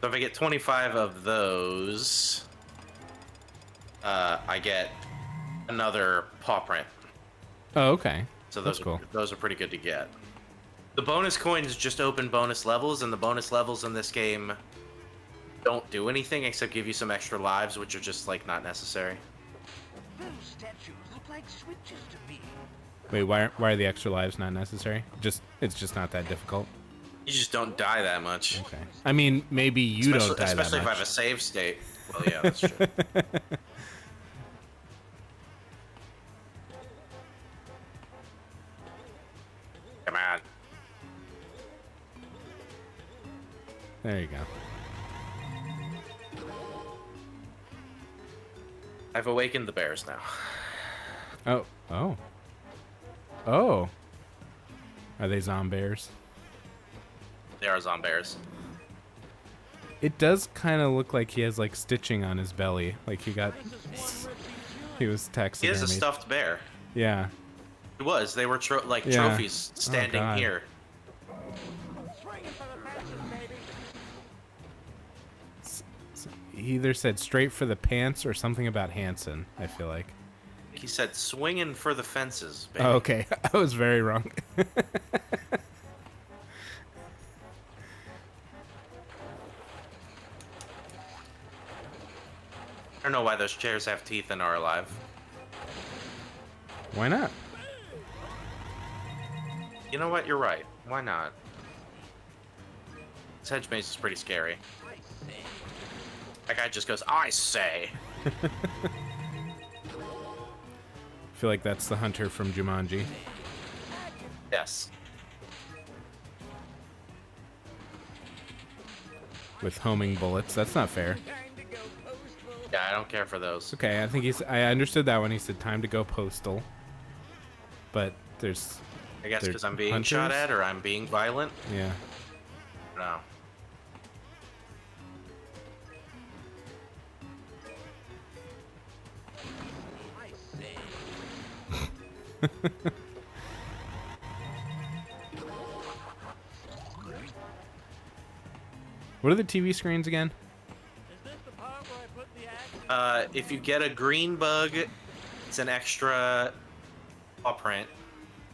So if I get 25 of those, I get another paw print. Oh, okay. So That's those cool. those are pretty good to get. The bonus coins just open bonus levels, and the bonus levels in this game don't do anything except give you some extra lives, which are just like not necessary. Those statues look like switches to me. Wait, why are the extra lives not necessary? It's just not that difficult. You just don't die that much. Okay. I mean, maybe you don't die Especially that if I have a much. save state. Well, yeah, that's true. Come on. There you go. I've awakened the bears now. Oh. Oh. Are they zombears? They are zombears. It does kind of look like he has like stitching on his belly, like he was taxidermied. He is a stuffed bear. Yeah. He was. They were Yeah. trophies Oh, standing God. here. Swing it for the masses, baby. either said straight for the pants or something about Hanson, I feel like. He said swinging for the fences, baby. Oh, okay. I was very wrong. I don't know why those chairs have teeth and are alive. Why not? You know what? You're right. Why not? This hedge maze is pretty scary. That guy just goes, I say. I feel like that's the hunter from Jumanji. Yes. With homing bullets. That's not fair. Yeah, I don't care for those. Okay, I think I understood that one. He said time to go postal. But there's... I guess they're because I'm being hunters? shot at or I'm being violent. Yeah. No. What are the TV screens again? If you get a green bug, it's an extra paw print.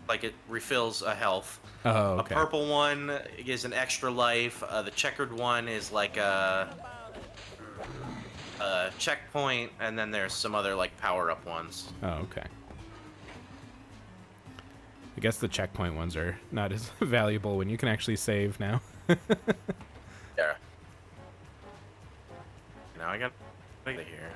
Like it refills a health. Oh, okay. A purple one is an extra life. The checkered one is like a checkpoint, and then there's some other like power-up ones. Oh, okay. I guess the checkpoint ones are not as valuable when you can actually save now. There. Now I got here.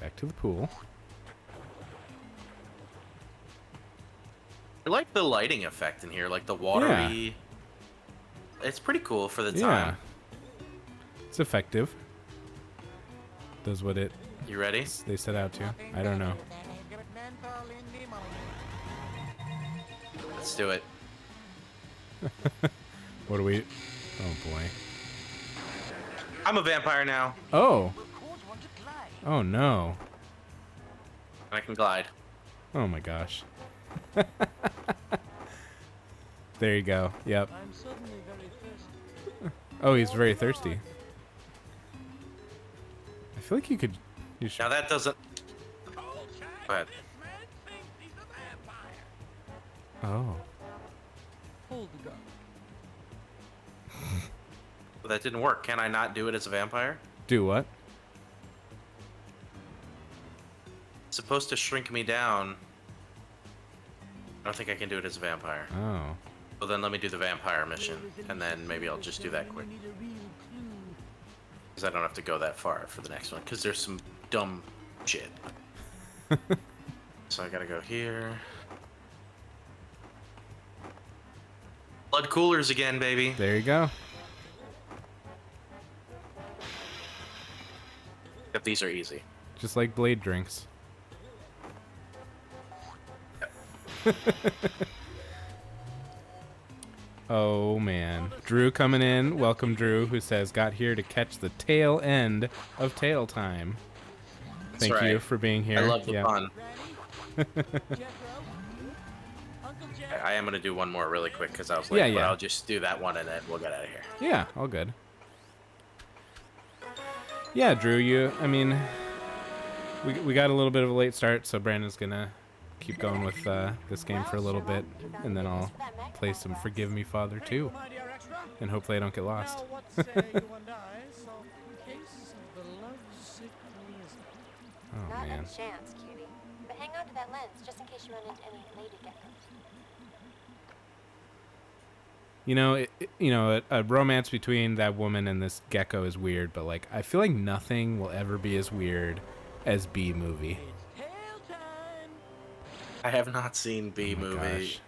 Back to the pool. I like the lighting effect in here, like the watery. It's pretty cool for the Yeah. time. It's effective. Does what it You ready? they set out to. I don't know. Let's do it. What do we... Oh, boy. I'm a vampire now, Oh! Oh, no. and I can glide. Oh, my gosh. There you go. Yep. I'm suddenly very thirsty. Oh, he's very thirsty. I feel like you could... You should... Now that doesn't. Go ahead. Oh. Hold the gun. But that didn't work. Can I not do it as a vampire? Do what? It's supposed to shrink me down. I don't think I can do it as a vampire. Oh. Well, then let me do the vampire mission, and then maybe I'll just do that quick. Because I don't have to go that far for the next one, because there's some dumb shit. So I gotta go here. Blood coolers again, baby. There you go. Yep, these are easy. Just like blade drinks. Oh, man. Drew coming in. Welcome, Drew, who says, got here to catch the tail end of tail time. Thank right. you for being here. I love the Yeah. fun. I am gonna do one more really quick because I was late, Yeah, but yeah. I'll just do that one and then we'll get out of here. Yeah, all good. Yeah, Drew, we got a little bit of a late start, so Brandon's gonna keep going with this game for a little bit, and then I'll play some Forgive Me, Father 2, and hopefully I don't get lost. Now, what say you and I solve the case of the lovesick lizard? Oh, Not man. a chance, cutie. But hang on to that lens just in case you run into any lady geckos. You know, a romance between that woman and this gecko is weird, but, like, I feel like nothing will ever be as weird as B Movie. Tail time! I have not seen B Oh my movie,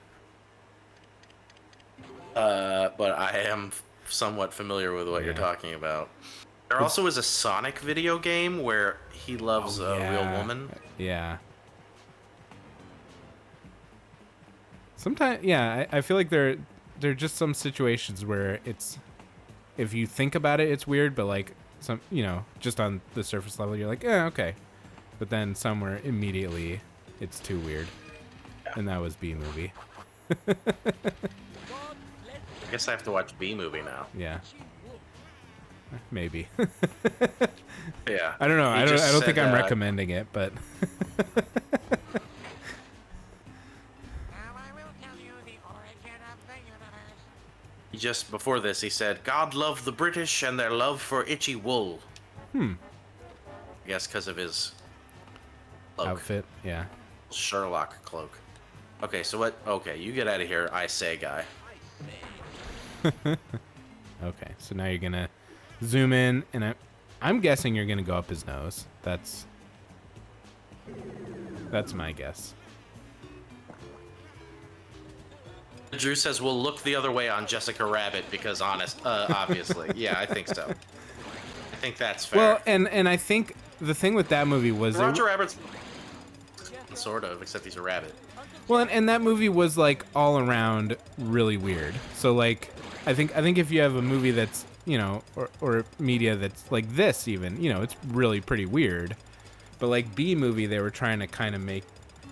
gosh. but I am somewhat familiar with what you're Yeah. talking about. There also is a Sonic video game where he loves a real woman. Yeah. Sometimes, yeah, I feel like there are just some situations where it's, if you think about it, it's weird, but like just on the surface level, you're like, yeah, okay. But then somewhere immediately, it's too weird. And that was B Movie. I guess I have to watch B movie now. Yeah. Maybe. Yeah. I don't know. He I just don't think said, I'm recommending it, but Now I will tell you the origin of the universe. He just before this he said, "God loved the British and their love for itchy wool." I guess because of his cloak. outfit. Yeah. Sherlock cloak. Okay, so what? Okay, you get out of here, I say, guy. Okay, so now you're gonna zoom in, and I'm guessing you're gonna go up his nose. That's my guess. Drew says we'll look the other way on Jessica Rabbit because obviously, yeah, I think so. I think that's fair. Well, and I think the thing with that movie was Roger Rabbit's sort of, except he's a rabbit. well, and that movie was like all around really weird. So like, I think if you have a movie that's or media that's like this, even it's really pretty weird. But like B movie, they were trying to kind of make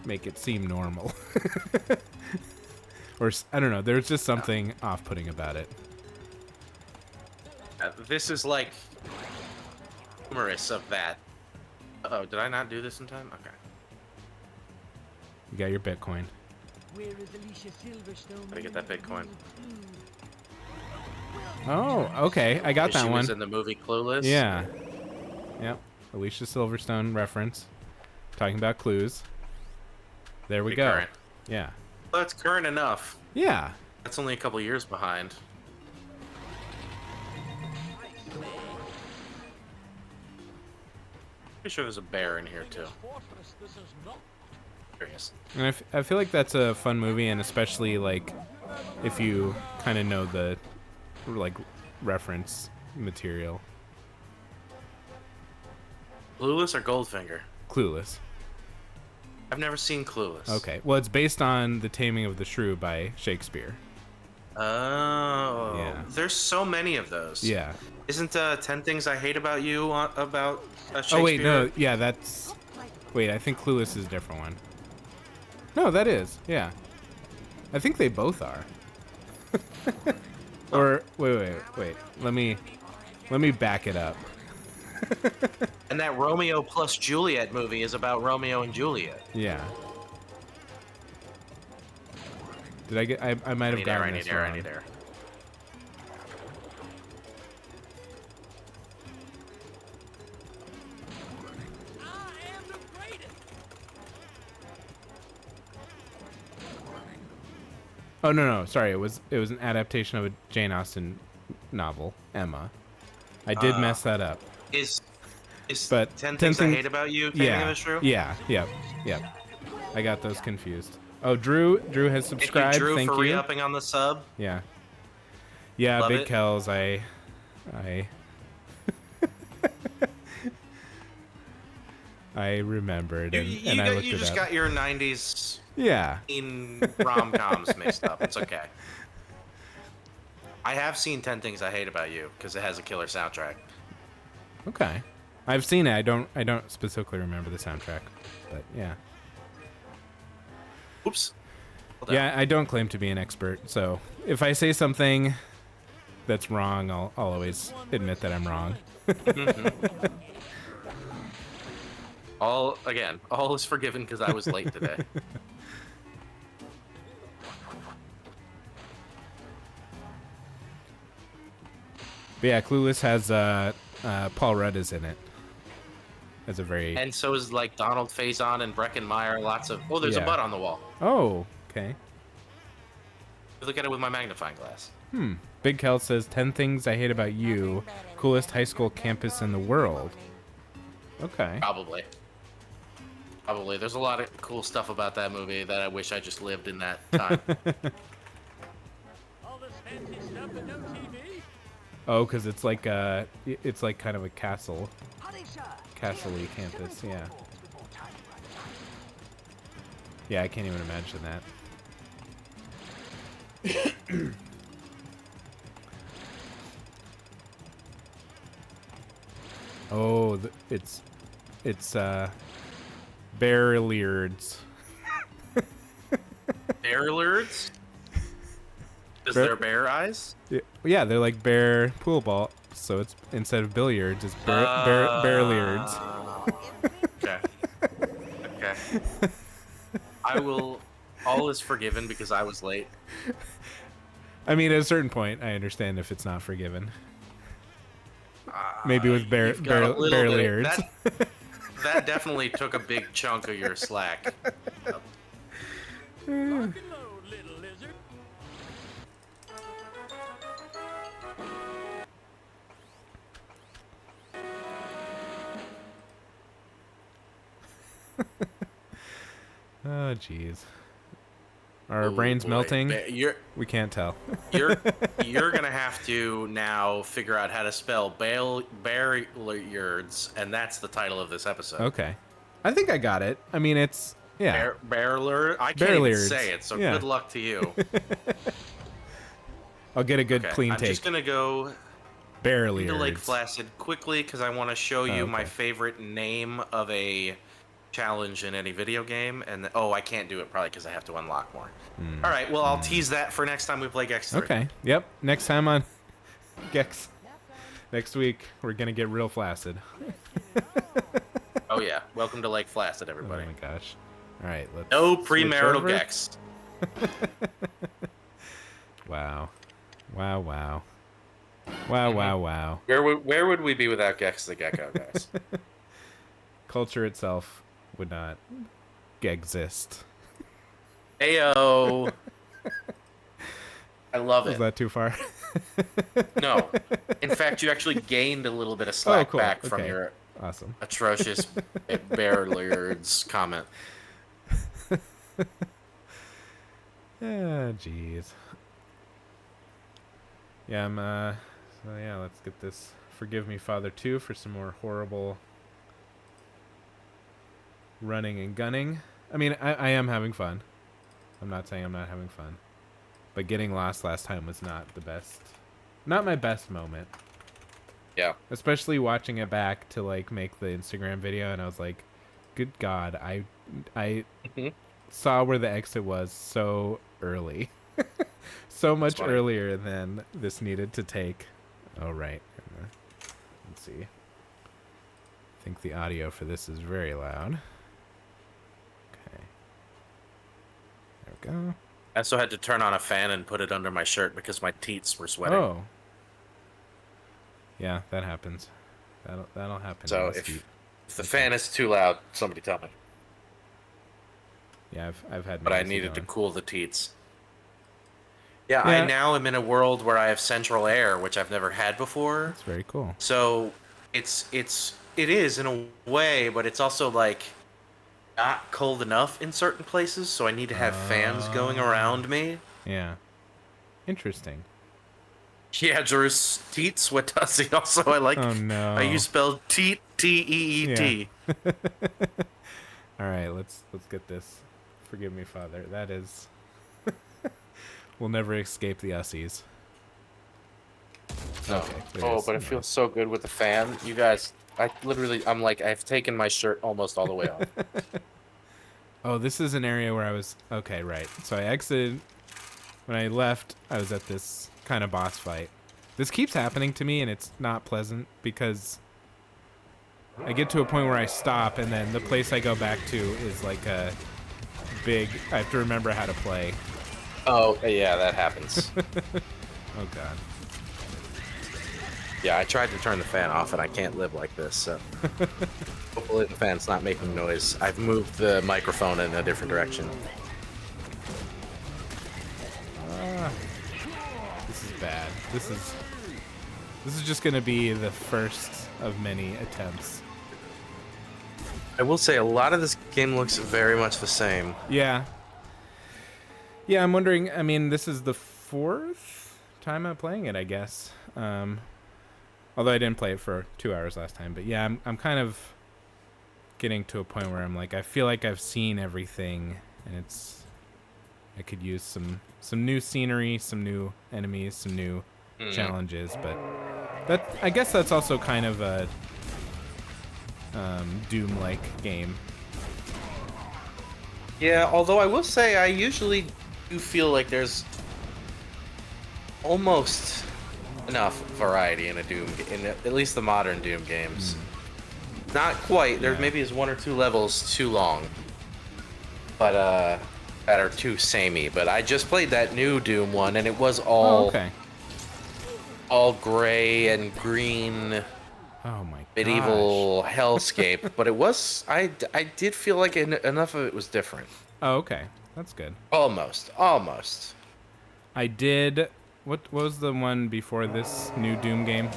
it seem normal. Or I don't know. There's just something off-putting about it. This is like humorous of that. Oh, did I not do this in time? Okay. You got your Bitcoin. Where is Alicia Silverstone? Gotta get that Bitcoin. Oh, okay. I got that She one. was in the movie Clueless. Yeah. Yep. Alicia Silverstone reference. Talking about clues. There we Pretty go. current. Yeah. Well, that's current enough. Yeah. That's only a couple years behind. Pretty sure there's a bear in here too. Curious. And I feel like that's a fun movie, and especially like if you kind of know the like reference material. Clueless or Goldfinger? Clueless. I've never seen Clueless. Okay. Well, it's based on The Taming of the Shrew by Shakespeare. Oh. Yeah. There's so many of those. Yeah. Isn't 10 Things I Hate About You about Shakespeare? Oh wait, no. Yeah, that's. Wait, I think Clueless is a different one. No, that is. Yeah. I think they both are. Or wait. Let me back it up. And that Romeo plus Juliet movie is about Romeo and Juliet. Yeah. Did I get? I might have gotten this wrong. I need air. Oh no, sorry. It was an adaptation of a Jane Austen novel, Emma. I did mess that up. Is But 10 Things I Hate About You Taming of the Shrew? Yeah. I got those confused. Oh, Drew has subscribed. Thank you, Drew, Thank for you. re-upping on the sub. Yeah, Love Big it. Kells. I I remembered and I looked You it just up. got your 90s Yeah. teen rom-coms mixed up. It's okay. I have seen 10 Things I Hate About You because it has a killer soundtrack. Okay. I've seen it. I don't specifically remember the soundtrack, but yeah. Oops. Hold Yeah, I don't claim to be an expert, so if I say something that's wrong, I'll always admit that I'm wrong. All is forgiven because I was late today. But yeah, Clueless has Paul Rudd is in it. As a very And so is like Donald Faison and Breckin Meyer. Lots of there's a Yeah. butt on the wall. Oh, okay. Look at it with my magnifying glass. Big Kel says 10 Things I Hate About You, coolest high school campus in the world. Okay. Probably. There's a lot of cool stuff about that movie that I wish I just lived in that time. All this fancy stuff and no TV? Oh, because it's like kind of a castle-y campus, yeah. Yeah, I can't even imagine that. Oh, it's Bearlliards. Bearlliards? Because they're bear eyes? Yeah, they're like bear pool ball. So it's instead of billiards, it's Bearlliards. Okay. Okay. I will. All is forgiven because I was late. I mean, at a certain point, I understand if it's not forgiven. Maybe with You've got a little bit Bearlliards. That definitely took a big chunk of your slack. Lock and load, little lizard. Oh, jeez. Are our Oh, brains boy. melting? You're We can't tell. you're gonna have to now figure out how to spell Bearlliards, and that's the title of this episode. Okay. I think I got it. I mean, it's yeah. Bearlliards. I can't even Bearlliards. say it, so Yeah. good luck to you. I'll get a good Okay, clean I'm take. just gonna go Bearlliards. to Lake Placid quickly because I want to show you my okay. favorite name of a challenge in any video game, and oh, I can't do it probably because I have to unlock more. All right, well, I'll tease that for next time we play Gex 3. Okay. Yep. Next time on Gex. Next week, we're gonna get real flaccid. Oh yeah, welcome to Lake Placid, Oh everybody. my gosh. All right. Let's No switch premarital over. Gex. Wow. Wow. Wow. Wow. Wow. Wow. Where would we be without Gex the Gecko, guys? Culture itself would not exist. Ayo. I love Was it. that too far? No. In fact, you actually gained a little bit of slack cool. back from Okay. your Awesome. atrocious Bearlliards comment. Yeah, jeez. Yeah, so yeah, let's get this Forgive Me Father 2 for some more horrible running and gunning. I mean, I am having fun. I'm not saying I'm not having fun. But getting lost last time was not the best. Not my best moment. Yeah. Especially watching it back to like make the Instagram video, and I was like, good God, I saw where the exit was so early. So much funny. earlier than this needed to take. Oh, right. Let's see. I think the audio for this is very loud. Okay. There we go. I also had to turn on a fan and put it under my shirt because my teats were sweating. Oh. Yeah, that happens. That'll happen. So in this if heat. the fan is too loud, somebody tell me. Yeah, I've had. But my I AC needed to going. cool the teats. Yeah, Yeah. I now am in a world where I have central air, which I've never had before. That's very cool. So it is in a way, but it's also like not cold enough in certain places, so I need to have fans going around me. Yeah. Interesting. Yeah, Drew's teats. What does he also? I like. Oh no. How you spell teet, T-E-E-T. All right, let's get this. Forgive me, Father. That is. We'll never escape the Ussies. No. Okay, there Oh, is. but it feels so good with the fan. You guys, I'm like, I've taken my shirt almost all the way off. Oh, this is an area where I was. Okay, right. So I exited. When I left, I was at this kind of boss fight. This keeps happening to me, and it's not pleasant because I get to a point where I stop, and then the place I go back to is like a big. I have to remember how to play. Oh, yeah, that happens. Oh God. Yeah, I tried to turn the fan off, and I can't live like this, so... Hopefully the fan's not making noise. I've moved the microphone in a different direction. This is bad. This is just gonna be the first of many attempts. I will say, a lot of this game looks very much the same. Yeah. Yeah, I'm wondering. I mean, this is the 4th time I'm playing it, I guess. Although I didn't play it for 2 hours last time, but yeah, I'm kind of getting to a point where I'm like, I feel like I've seen everything, and I could use some new scenery, some new enemies, some new challenges, but I guess that's also kind of a Doom-like game. Yeah, although I will say, I usually do feel like there's almost enough variety in a Doom, in at least the modern Doom games. Not quite. There maybe is 1 or 2 levels too long, but that are too samey. But I just played that new Doom one, and it was all all gray and green. Oh my medieval hellscape, but it was I did feel like enough of it was different. Oh, okay. That's good. Almost. I did. What was the one before this new Doom game?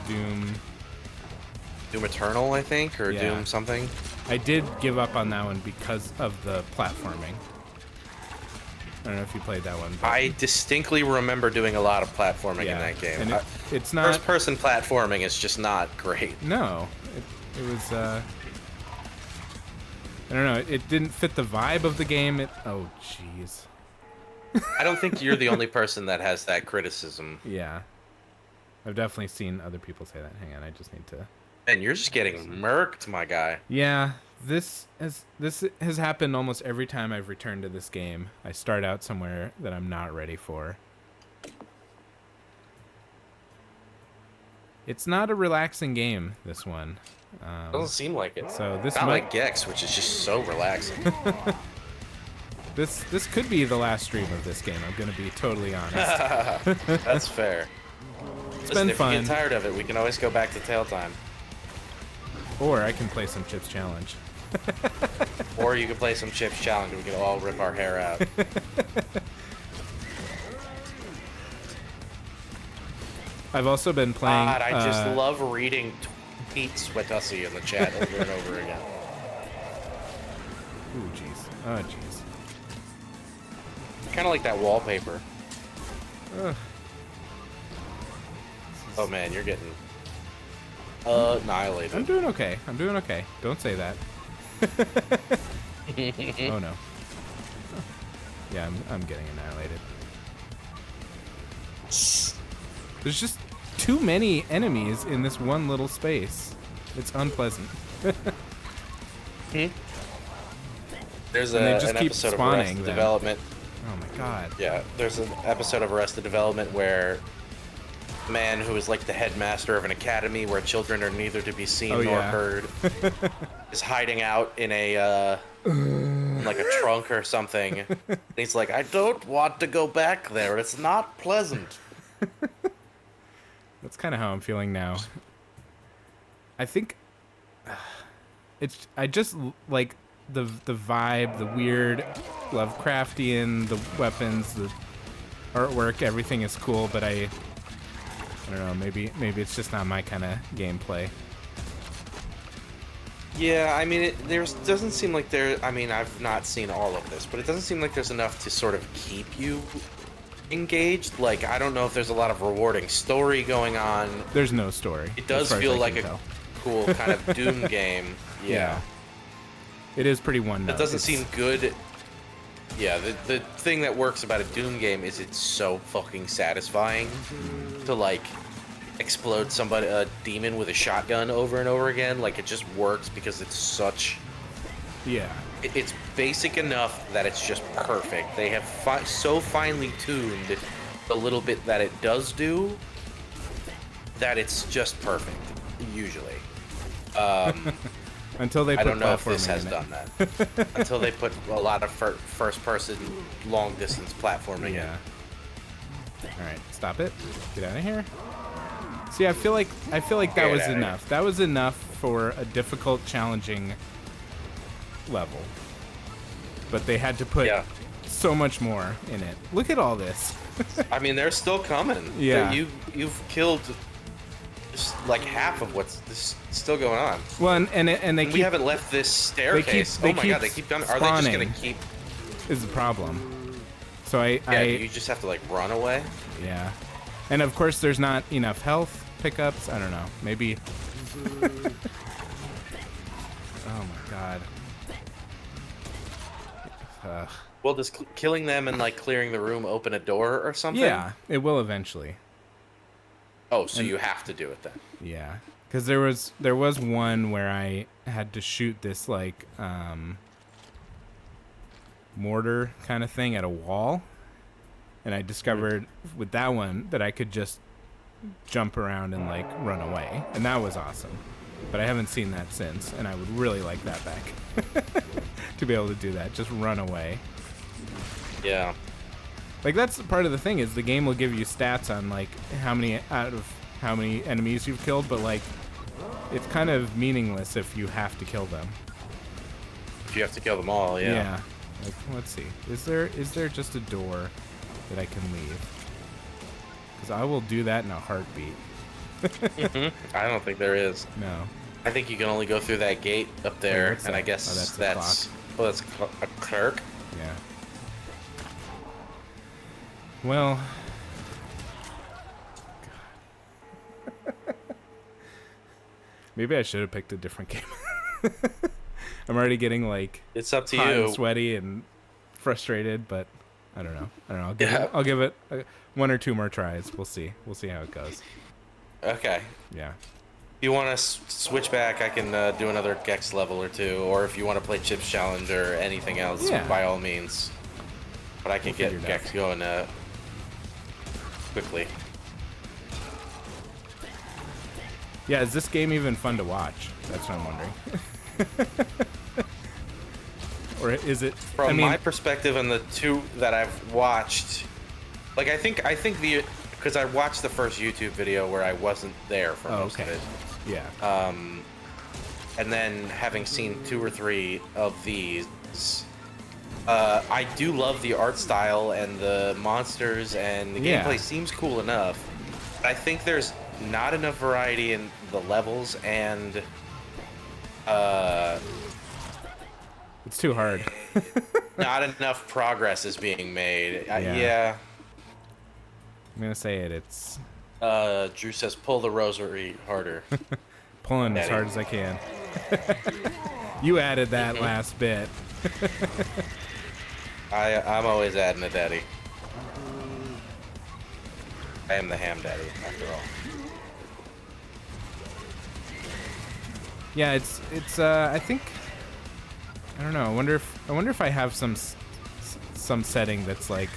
Doom Eternal, I think, or Doom something. I did give up on that one because of the platforming. I don't know if you played that one. I distinctly remember doing a lot of platforming in that game. And it's not first-person platforming is just not great. No, it was. I don't know. It didn't fit the vibe of the game. Oh, jeez. I don't think you're the only person that has that criticism. Yeah, I've definitely seen other people say that. Hang on, I just need to. And you're just getting murked, my guy. Yeah, this has happened almost every time I've returned to this game. I start out somewhere that I'm not ready for. It's not a relaxing game, this one. Doesn't seem like it. So this not like Gex, which is just so relaxing. This could be the last stream of this game. I'm gonna be totally honest. That's fair. It's Listen, been if fun. you get tired of it, we can always go back to Tail Time. Or I can play some Chips Challenge. Or you can play some Chips Challenge and we can all rip our hair out. I've also been playing... God, I just love reading Pete Sweatussie in the chat over and over again. Ooh, jeez. Oh, jeez. Kind of like that wallpaper. Ugh. Oh man, you're getting annihilated. I'm doing okay. I'm doing okay. Don't say that. Oh no. Yeah, I'm getting annihilated. There's just too many enemies in this one little space. It's unpleasant. There's And they just an keep episode of spawning Arrested them. Development. Oh my god. Yeah, there's an episode of Arrested Development where a man who is like the headmaster of an academy where children are neither to be seen nor heard is hiding out in a like a trunk or something. And he's like, I don't want to go back there. It's not pleasant. That's kind of how I'm feeling now. I think I just like the vibe, the weird Lovecraftian, the weapons, the artwork, everything is cool, but I don't know, maybe it's just not my kind of gameplay. Yeah, I mean, doesn't seem like I mean, I've not seen all of this, but it doesn't seem like there's enough to sort of keep you engaged. Like, I don't know if there's a lot of rewarding story going on. There's no story. It does feel like a cool kind of Doom game. Yeah. It is pretty one note. It doesn't seem good. Yeah, the thing that works about a Doom game is it's so fucking satisfying to, like, explode a demon with a shotgun over and over again. Like, it just works because it's such... Yeah. It's basic enough that it's just perfect. They have so finely tuned the little bit that it does do that it's just perfect, usually. Until they put I don't know if this platforming has in done that. Until they put a lot of first-person, long-distance platforming in. All right, stop it. Get out of here. See, I feel like that was enough. That was enough for a difficult, challenging level. But they had to put so much more in it. Look at all this. I mean, they're still coming. Yeah. You've killed just like half of what's still going on. Well, and we haven't left this staircase. They oh my god, they keep coming. Are they just gonna keep? Is the problem. So you just have to like run away. Yeah, and of course there's not enough health pickups. I don't know. Maybe. Oh my god. Well, does killing them and like clearing the room open a door or something? Yeah, it will eventually. Oh, so you have to do it then. Yeah, because there was one where I had to shoot this like mortar kind of thing at a wall, and I discovered with that one that I could just jump around and like run away, and that was awesome. But I haven't seen that since, and I would really like that back. To be able to do that, just run away. Yeah. Like, that's part of the thing, is the game will give you stats on like how many enemies you've killed, but like it's kind of meaningless if you have to kill them. If you have to kill them all, yeah. Yeah. Like, let's see. Is there just a door that I can leave? Because I will do that in a heartbeat. I don't think there is. No. I think you can only go through that gate up there, what's and that? I guess Oh, that's a clerk. Yeah. Well. Maybe I should have picked a different game. I'm already getting like It's up to hot you. and sweaty and frustrated, but I don't know. I'll give it 1 or 2 more tries. We'll see how it goes. Okay. Yeah. If you want to switch back, I can do another Gex level or 2, or if you want to play Chips Challenge or anything else, Yeah. by all means. But I can We'll get figure it Gex going quickly. Yeah, is this game even fun to watch? That's what I'm wondering. Or is it? From my perspective and the 2 that I've watched, like I think because I watched the first YouTube video where I wasn't there for most of it. Yeah. And then having seen 2 or 3 of these, I do love the art style and the monsters, and the gameplay seems cool enough. But I think there's not enough variety in the levels, and It's too hard. not enough progress is being made. Yeah. I'm gonna say it. It's Drew says pull the rosary harder. pulling as hard as I can. You added that last bit. I'm always adding a daddy. I am the ham daddy, after all. Yeah, it's I think, I don't know. I wonder if I have some setting that's like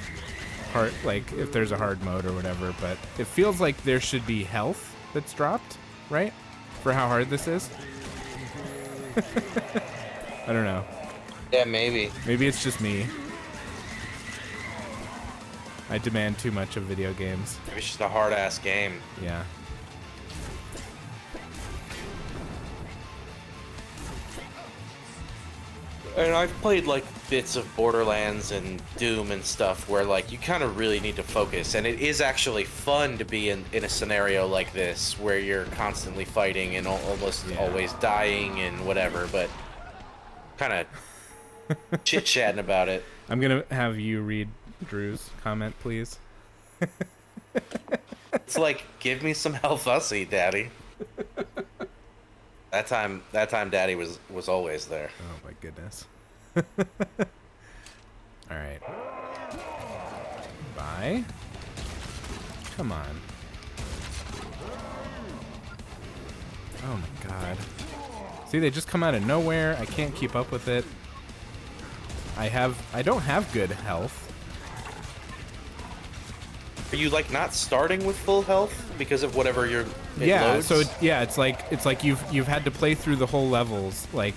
hard, like if there's a hard mode or whatever. But it feels like there should be health that's dropped, right? For how hard this is. I don't know. Yeah, maybe. Maybe it's just me. I demand too much of video games. Maybe it's just a hard ass game. Yeah. And I've played like bits of Borderlands and Doom and stuff where like you kind of really need to focus, and it is actually fun to be in a scenario like this where you're constantly fighting and almost always dying and whatever, but kind of chit-chatting about it. I'm gonna have you read Drew's comment, please. It's like, give me some health fussy, Daddy. That time Daddy was always there. Oh my goodness. All right. Bye. Come on. Oh my god. See, they just come out of nowhere. I can't keep up with it. I don't have good health. Are you like not starting with full health because of whatever it loads? So it's like you've had to play through the whole levels, like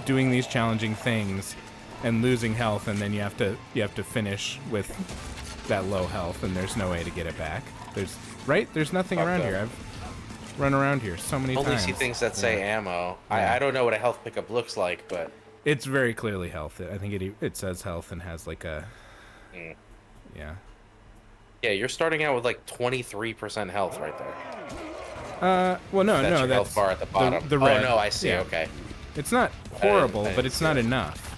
doing these challenging things and losing health, and then you have to finish with that low health, and there's no way to get it back. There's nothing around here. I've run around here so many times. Only see things that say ammo. I don't know what a health pickup looks like, but it's very clearly health. I think it says health and has like a yeah. Yeah, you're starting out with like 23% health right there. Well, no, That's no, your that's health bar at the bottom. The red. Oh no, I see. Yeah. Okay. It's not horrible, I didn't but it's see not it. enough.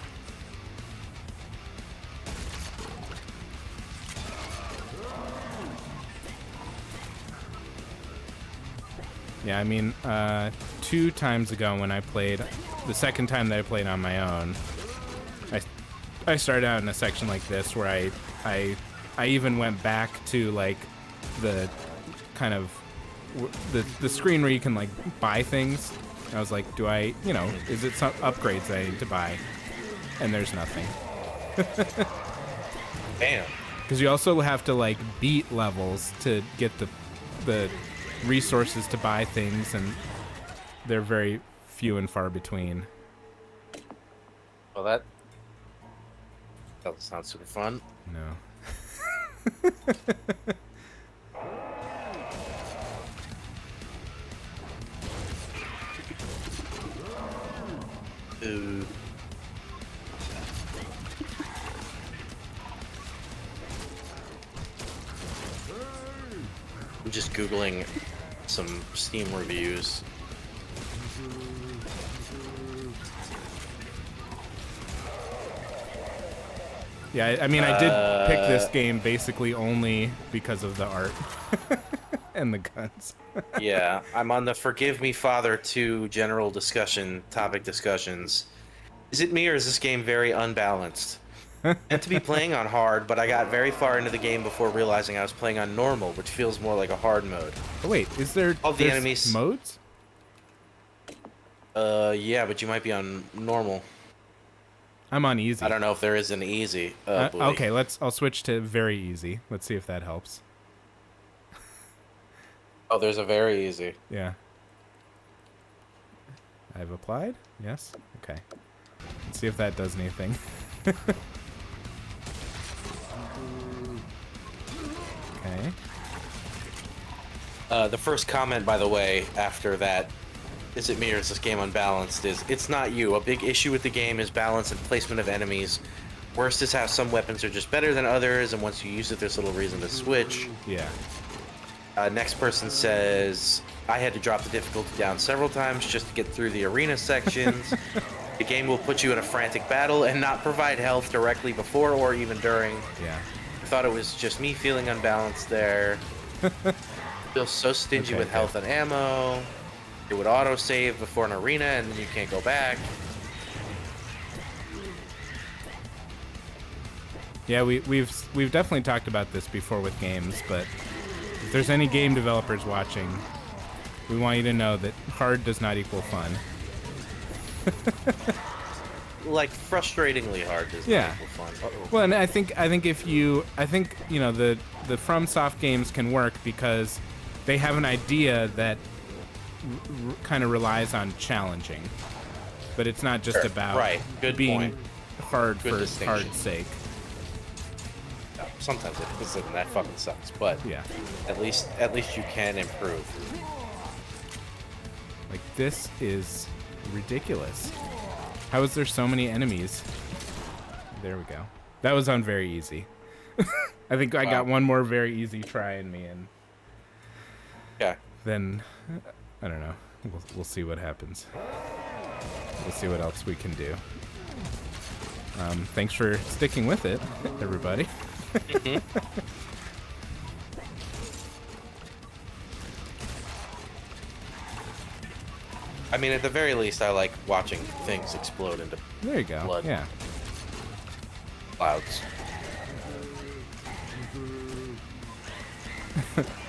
Yeah, I mean, 2 times ago when I played, the second time that I played on my own, I started out in a section like this where I even went back to like the kind of the screen where you can like buy things. I was like, do I, is it some upgrades that I need to buy? And there's nothing. Damn. Because you also have to like beat levels to get the resources to buy things, and they're very few and far between. Well, that doesn't sound super fun. No. Ooh. I'm just Googling some Steam reviews. Yeah, I mean, I did pick this game basically only because of the art and the guns. Yeah, I'm on the Forgive Me Father 2 general topic discussions. Is it me or is this game very unbalanced? Meant to be playing on hard, but I got very far into the game before realizing I was playing on normal, which feels more like a hard mode. Oh, wait, is there All the there's enemies modes? Yeah, but you might be on normal. I'm on easy. I don't know if there is an easy. Okay, I'll switch to very easy. Let's see if that helps. Oh, there's a very easy. Yeah. I've applied? Yes? Okay. Let's see if that does anything. Okay. The first comment, by the way, after that, is it me or is this game unbalanced, is it's not you. A big issue with the game is balance and placement of enemies. Worst is how some weapons are just better than others, and once you use it, there's little reason to switch. Yeah. Next person says, I had to drop the difficulty down several times just to get through the arena sections. The game will put you in a frantic battle and not provide health directly before or even during. Yeah. I thought it was just me feeling unbalanced there. Feel so stingy with health and ammo. It would auto-save before an arena and then you can't go back. Yeah, we've definitely talked about this before with games, but if there's any game developers watching, we want you to know that hard does not equal fun. Like frustratingly hard does not equal fun. Uh-oh. Well, and I think you know the FromSoft games can work because they have an idea that kind of relies on challenging, but it's not just about being hard for hard's sake. Sometimes it isn't, and that fucking sucks. But yeah, at least you can improve. Like, this is ridiculous. How is there so many enemies? There we go. That was on very easy. I think I got one more very easy try in me, and then I don't know. We'll see what happens. We'll see what else we can do. Thanks for sticking with it, everybody. I mean, at the very least, I like watching things explode into there you go. blood. Yeah. Clouds.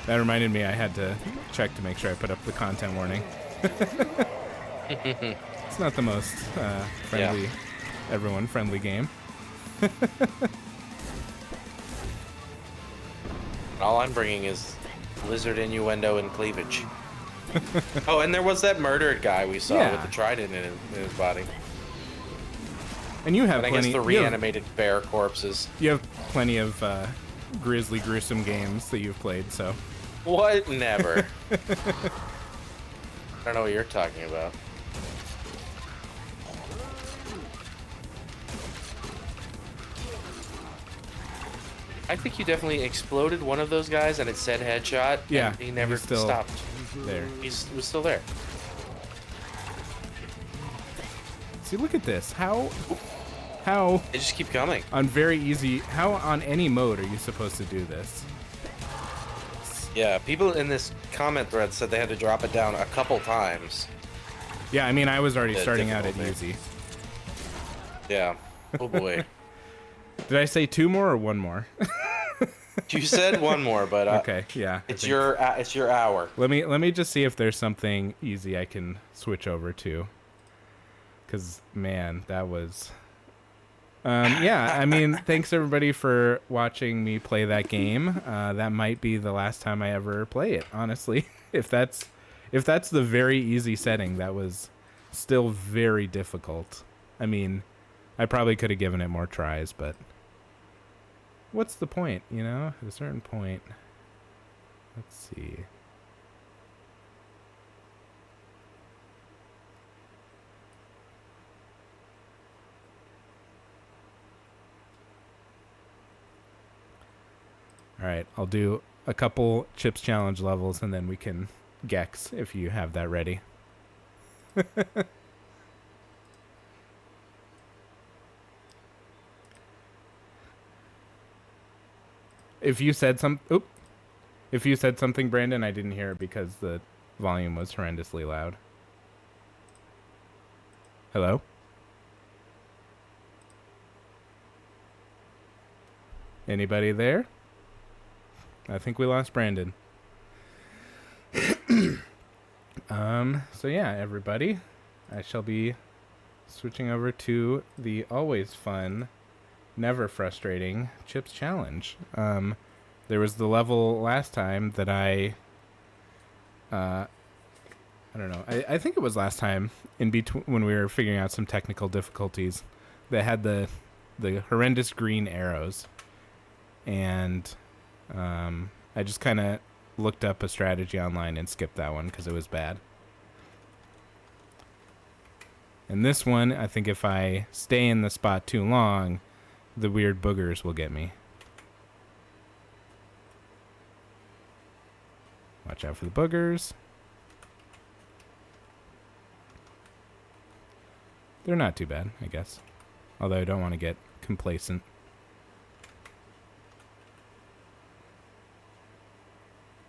That reminded me I had to check to make sure I put up the content warning. It's not the most friendly, everyone-friendly game. All I'm bringing is lizard innuendo and cleavage. Oh, and there was that murdered guy we saw with the trident in his body. And you have and I guess the reanimated bear corpses. You have plenty of grisly, gruesome games that you've played, so. What? Never. I don't know what you're talking about. I think you definitely exploded one of those guys and it said headshot. Yeah. And he never stopped. There. He was still there. See, look at this. How they just keep coming. On very easy, how on any mode are you supposed to do this? Yeah, people in this comment thread said they had to drop it down a couple times. Yeah, I mean, I was already starting out at easy. Yeah. Oh boy. Did I say 2 more or 1 more? You said 1 more, but okay, yeah. It's your hour. Let me just see if there's something easy I can switch over to. Cause man, that was Yeah, I mean, thanks everybody for watching me play that game. That might be the last time I ever play it, honestly. If that's the very easy setting, that was still very difficult. I mean, I probably could have given it more tries, but what's the point, you know? At a certain point. Let's see. All right, I'll do a couple Chips Challenge levels, and then we can Gex if you have that ready. If you said if you said something, Brandon, I didn't hear it because the volume was horrendously loud. Hello? Anybody there? I think we lost Brandon. So yeah, everybody, I shall be switching over to the always fun, never frustrating Chips Challenge. There was the level last time that I don't know. I think it was last time in between when we were figuring out some technical difficulties that had the horrendous green arrows, and I just kind of looked up a strategy online and skipped that one because it was bad. And this one, I think if I stay in the spot too long, the weird boogers will get me. Watch out for the boogers. They're not too bad, I guess. Although I don't want to get complacent.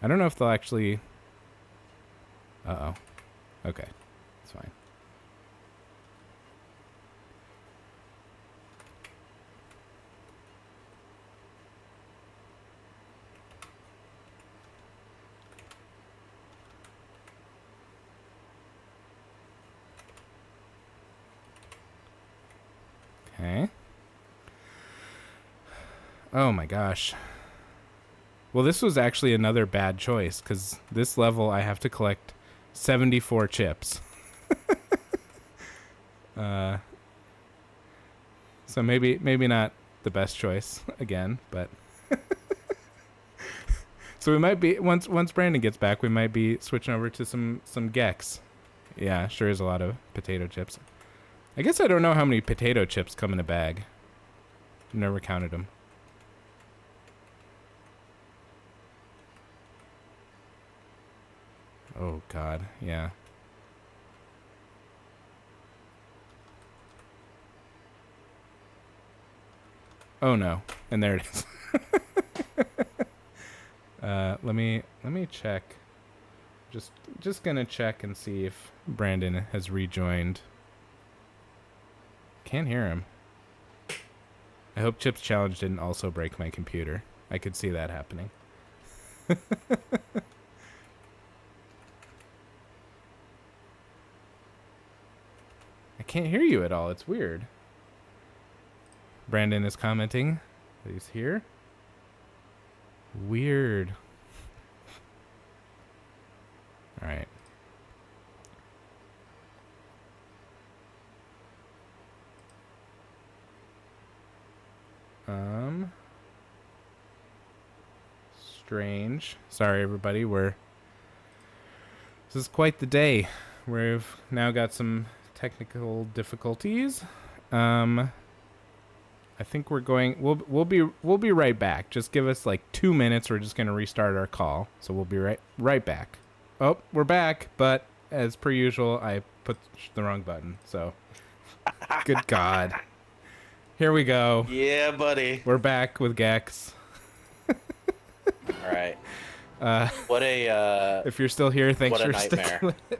I don't know if they'll actually... Uh-oh. Okay. It's fine. Okay. Oh my gosh. Well, this was actually another bad choice, because this level I have to collect 74 chips. So maybe not the best choice again, but... So we might be, once Brandon gets back, we might be switching over to some Gex. Yeah, sure is a lot of potato chips. I guess I don't know how many potato chips come in a bag. I've never counted them. Oh, God. Yeah. Oh, no. And there it is. Let me check. Just gonna check and see if Brandon has rejoined. Can't hear him. I hope Chips Challenge didn't also break my computer. I could see that happening. I can't hear you at all. It's weird. Brandon is commenting that he's here. Weird. All right. Strange. Sorry, everybody. This is quite the day. We've now got some technical difficulties. I think we're going. We'll be right back. Just give us like 2 minutes. We're just gonna restart our call. So we'll be right back. Oh, we're back. But as per usual, I put the wrong button. So, good God. Here we go. Yeah, buddy. We're back with Gex. All right. What a if you're still here, thanks what a for sticking nightmare. with it.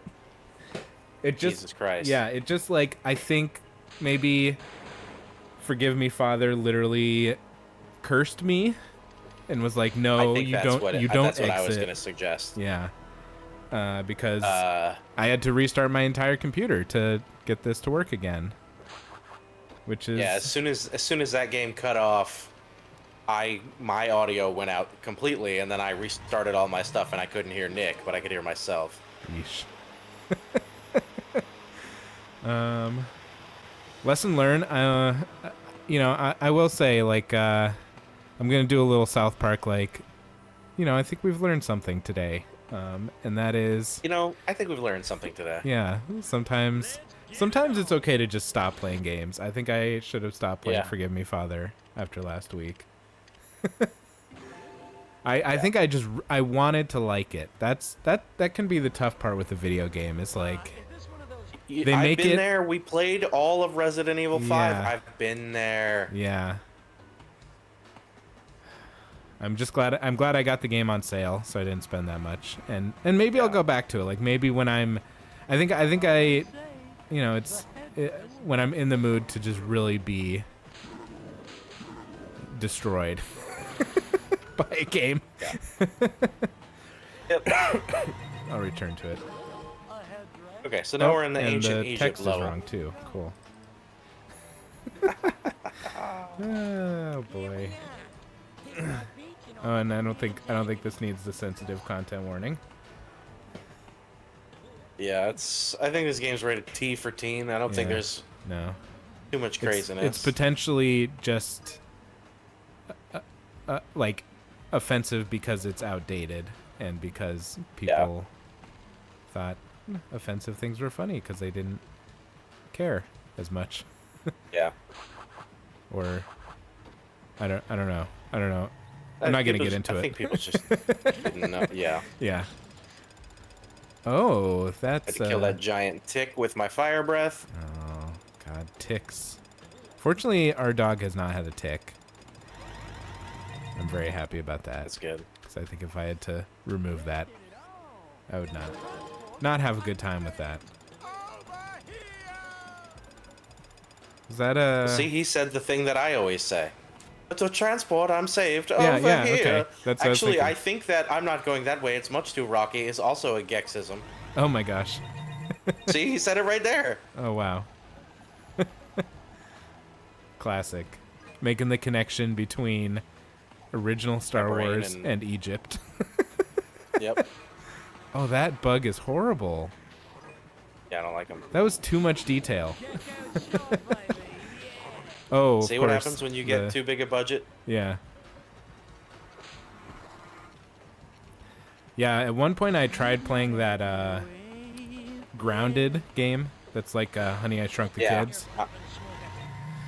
It just, Jesus Christ. Yeah, it just like, I think maybe Forgive Me Father literally cursed me and was like, no, you don't That's exit. what I was going to suggest. Yeah. Because I had to restart my entire computer to get this to work again. which is Yeah, as soon as that game cut off, my audio went out completely, and then I restarted all my stuff, and I couldn't hear Nick, but I could hear myself. yeesh. Lesson learned. I will say, like, I'm gonna do a little South Park, like, I think we've learned something today, and that is, I think we've learned something today. yeah, sometimes it's okay to just stop playing games. I think I should have stopped playing Yeah. Forgive Me, Father after last week. I think I wanted to like it. That can be the tough part with a video game. Is like they I've make been it there. We played all of Resident Evil 5. Yeah. I've been there. Yeah. I'm glad I got the game on sale, so I didn't spend that much. And maybe I'll go back to it. Like maybe when when I'm in the mood to just really be destroyed by a game. Yep. I'll return to it. Okay, so now we're in the and ancient the Egypt text level. is wrong too. Cool. Oh boy. Oh, and I don't think this needs the sensitive content warning. Yeah, I think this game's rated T for teen. I don't think Yeah. there's No. too much craziness. It's potentially just like offensive because it's outdated and because people thought offensive things were funny because they didn't care as much. Yeah. Or I don't know. I'm not gonna get into I it. think people just didn't know. Yeah. Yeah. Oh, I that's had to kill that giant tick with my fire breath. Oh God, ticks. Fortunately, our dog has not had a tick. I'm very happy about that. That's good. Because I think if I had to remove that, I would not have a good time with that. Is that a... See, he said the thing that I always say. To transport, I'm saved. Yeah, Over yeah, here. okay. That's what I was Actually, thinking. I think that I'm not going that way. It's much too rocky. Is also a Gexism. Oh my gosh. See, he said it right there. Oh wow. Classic. Making the connection between original Star brain Wars and- and Egypt. Yep. Oh, that bug is horrible. Yeah, I don't like him. That was too much detail. Oh, See of what course, happens when you get too big a budget? Yeah. Yeah, at one point I tried playing that Grounded game that's like Honey, I Shrunk the Kids.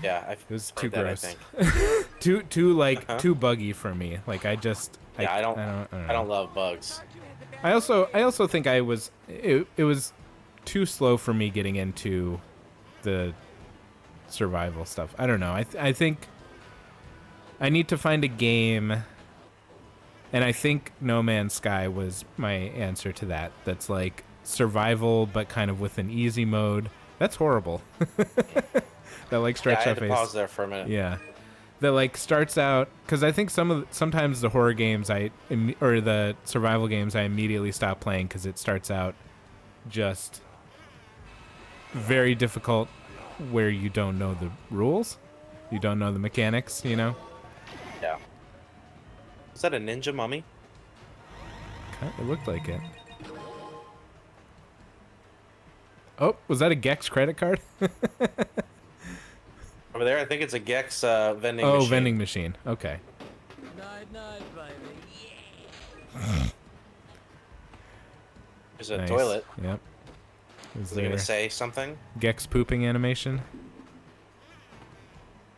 Yeah, It was too that, gross. I think. too buggy for me. Like I just Yeah, I know. don't love bugs. I also think it was too slow for me getting into the survival stuff. I don't know. I think I need to find a game, and I think No Man's Sky was my answer to that. That's like survival, but kind of with an easy mode. That's horrible. That like Yeah, I stretch had out to face. pause there for a minute. Yeah, that like starts out because I think sometimes the horror games or the survival games I immediately stop playing because it starts out just very difficult where you don't know the rules, you don't know the mechanics, Yeah. Is that a ninja mummy? It looked like it. Oh, was that a Gex credit card? Over there, I think it's a Gex vending machine. Oh, vending machine. Okay. Night, night, baby. There's a Nice. toilet. Yep. Is Is it gonna there say something? Gex pooping animation?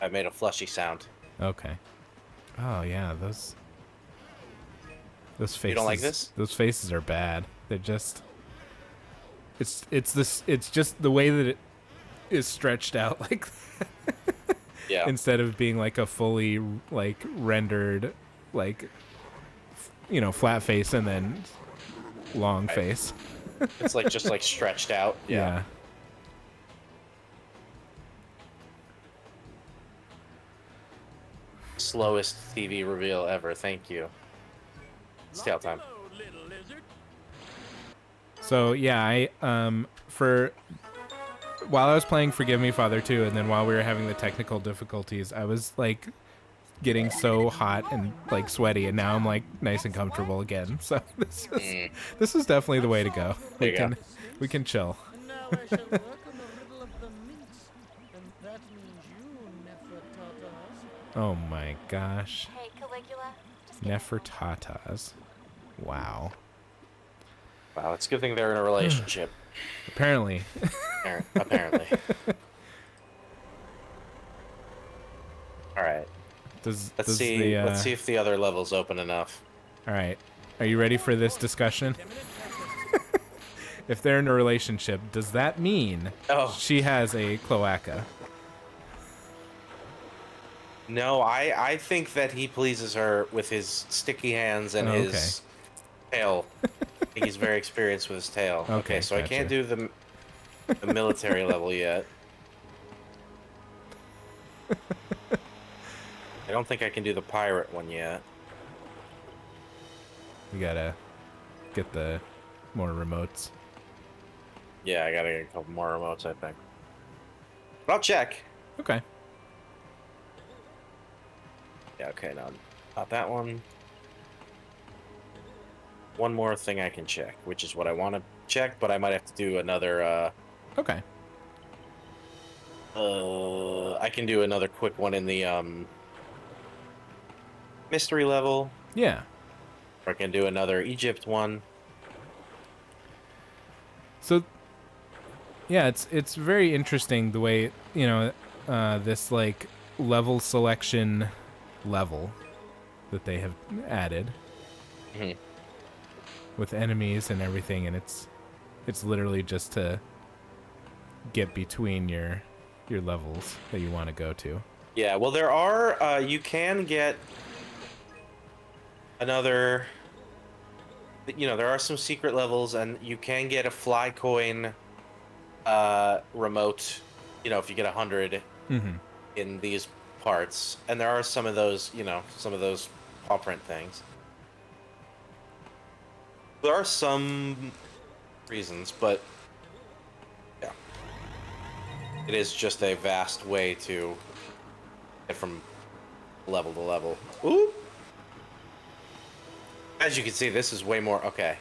I made a flushy sound. Okay. Oh yeah, those faces. You don't like this? Those faces are bad. They're just. It's just the way that it is stretched out like that. Yeah. Instead of being like a fully like rendered like flat face and then long face. It's like just like stretched out. Yeah. Slowest TV reveal ever. Thank you. It's tail time. So yeah, I for while I was playing Forgive Me Father 2, and then while we were having the technical difficulties, I was like getting so hot and like sweaty, and now I'm like nice and comfortable again. So this is definitely the way to go. We can chill. And now I shall work on the riddle of the minx. And that means you, Nefertatas. Oh my gosh. Hey, Caligula. Just give me a moment. Nefertatas. Wow. Wow, it's a good thing they're in a relationship. Apparently. Apparently. All right. Let's see if the other level's open enough. All right. Are you ready for this discussion? If they're in a relationship, does that mean she has a cloaca? No, I think that he pleases her with his sticky hands and his tail. I think he's very experienced with his tail. Okay, so gotcha. I can't do the military level yet. I don't think I can do the pirate one yet. We gotta get the more remotes. Yeah, I gotta get a couple more remotes, I think. But I'll check. Okay. Yeah, okay, no, not that one. One more thing I can check, which is what I want to check, but I might have to do another, Okay. I can do another quick one in the, mystery level. Yeah. Or I can do another Egypt one. So, yeah, it's very interesting the way, you know, this, like, level selection level that they have added. Mm-hmm. With enemies and everything, and it's literally just to get between your levels that you want to go to. Yeah, well, there are, you can get another, you know, there are some secret levels, and you can get a fly coin remote, you know, if you get 100 in these parts. And there are some of those, you know, some of those paw print things. There are some reasons, but yeah. It is just a vast way to get from level to level. Ooh! As you can see, this is way more... Okay.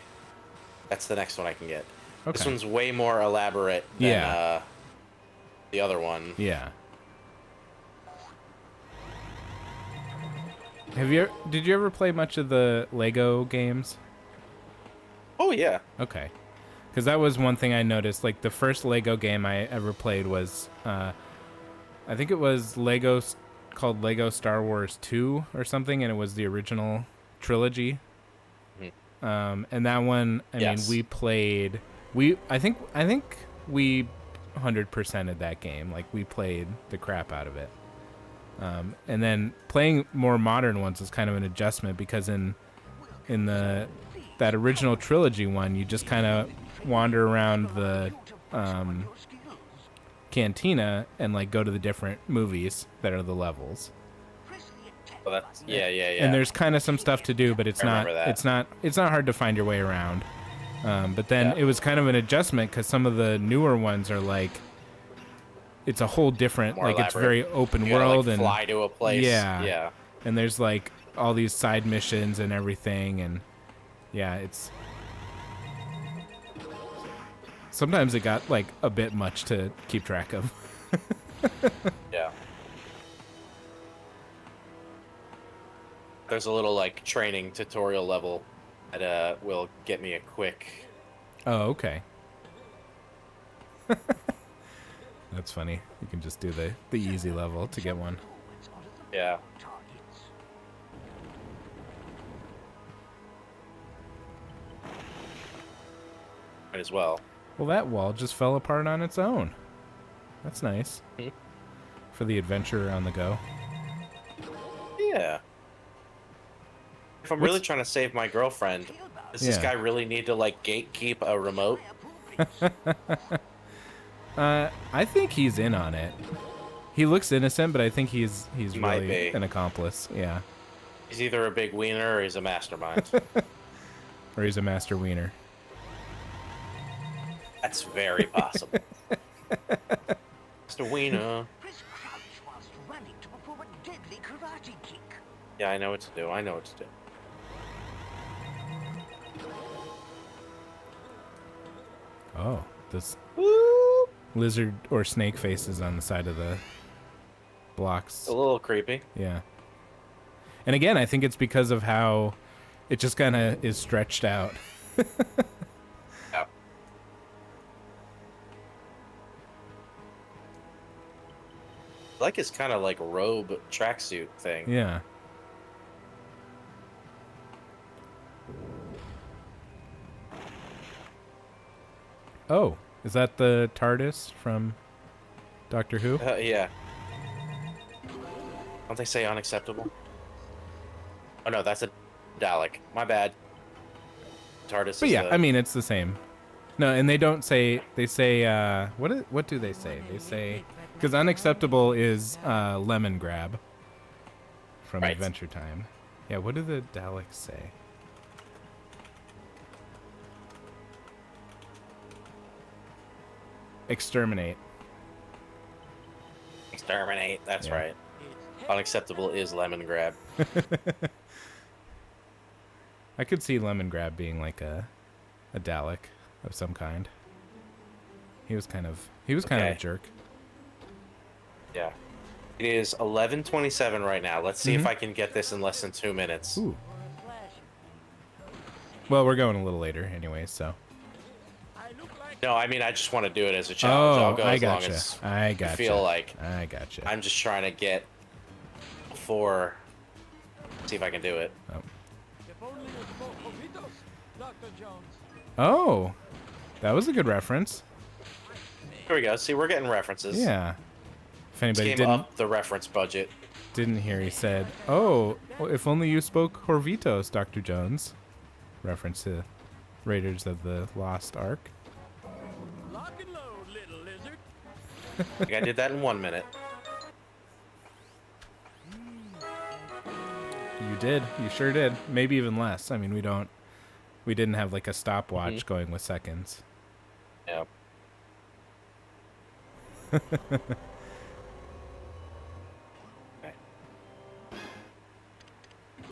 That's the next one I can get. Okay. This one's way more elaborate than the other one. Yeah. Did you ever play much of the Lego games? Oh, yeah. Okay. Because that was one thing I noticed. Like, the first Lego game I ever played was... I think it was called Lego Star Wars 2 or something, and it was the original trilogy. And that one, I mean, we played... I think we 100%ed that game. Like, we played the crap out of it. And then playing more modern ones is kind of an adjustment, because in that original trilogy one, you just kind of wander around the cantina and like go to the different movies that are the levels. Well, that's, yeah. And there's kind of some stuff to do, but it's not hard to find your way around. But then it was kind of an adjustment, because some of the newer ones are like, it's a whole different, more like elaborate. It's very open world, gotta, like, and fly to a place. Yeah. And there's like all these side missions and everything, and it's sometimes it got like a bit much to keep track of. Yeah. There's a little like training tutorial level that will get me a quick. Oh, okay. That's funny. You can just do the easy level to get one. Yeah. Might as well. Well, that wall just fell apart on its own. That's nice. For the adventure on the go. Yeah. If I'm really trying to save my girlfriend, does this guy really need to like gatekeep a remote? I think he's in on it. He looks innocent, but I think he's really an accomplice. Yeah. He's either a big wiener or he's a mastermind. Or he's a master wiener. That's very possible. Mr. Wiener. Press crouch whilst running to perform a deadly karate kick. Yeah, I know what to do. I know what to do. Oh, this lizard or snake faces on the side of the blocks. A little creepy. Yeah. And again, I think it's because of how it just kind of is stretched out. Yeah. Like his kind of like robe tracksuit thing. Yeah. Oh, is that the TARDIS from Doctor Who? Yeah. Don't they say unacceptable? Oh no, that's a Dalek. My bad. TARDIS. But is yeah, the... I mean it's the same. No, and they don't say. They say. What do they say? They say because unacceptable is lemon grab from Right. Adventure Time. Yeah. What do the Daleks say? Exterminate. Exterminate. That's Yeah. right. Unacceptable is lemon grab. I could see lemon grab being like a Dalek of some kind. He was kind of a Okay. jerk. Yeah. It is 11:27 right now. Let's see if I can get this in less than 2 minutes. Ooh. Well, we're going a little later anyway, so. No, I mean I just want to do it as a challenge. I'll go I as long gotcha. as I I gotcha. feel like. I gotcha. I'm just trying to get before. See if I can do it. Oh. If only you spoke Jovitos, Dr. Jones. Oh, that was a good reference. Here we go. See, we're getting references. Yeah. If This anybody game didn't up the reference budget. hear, he said, "Oh, well, if only you spoke Jorvitos, Dr. Jones." Reference to Raiders of the Lost Ark. Lock and load, little lizard. I think I did that in 1 minute. You did. You sure did. Maybe even less. I mean, we didn't have like a stopwatch going with seconds. Yeah. Okay.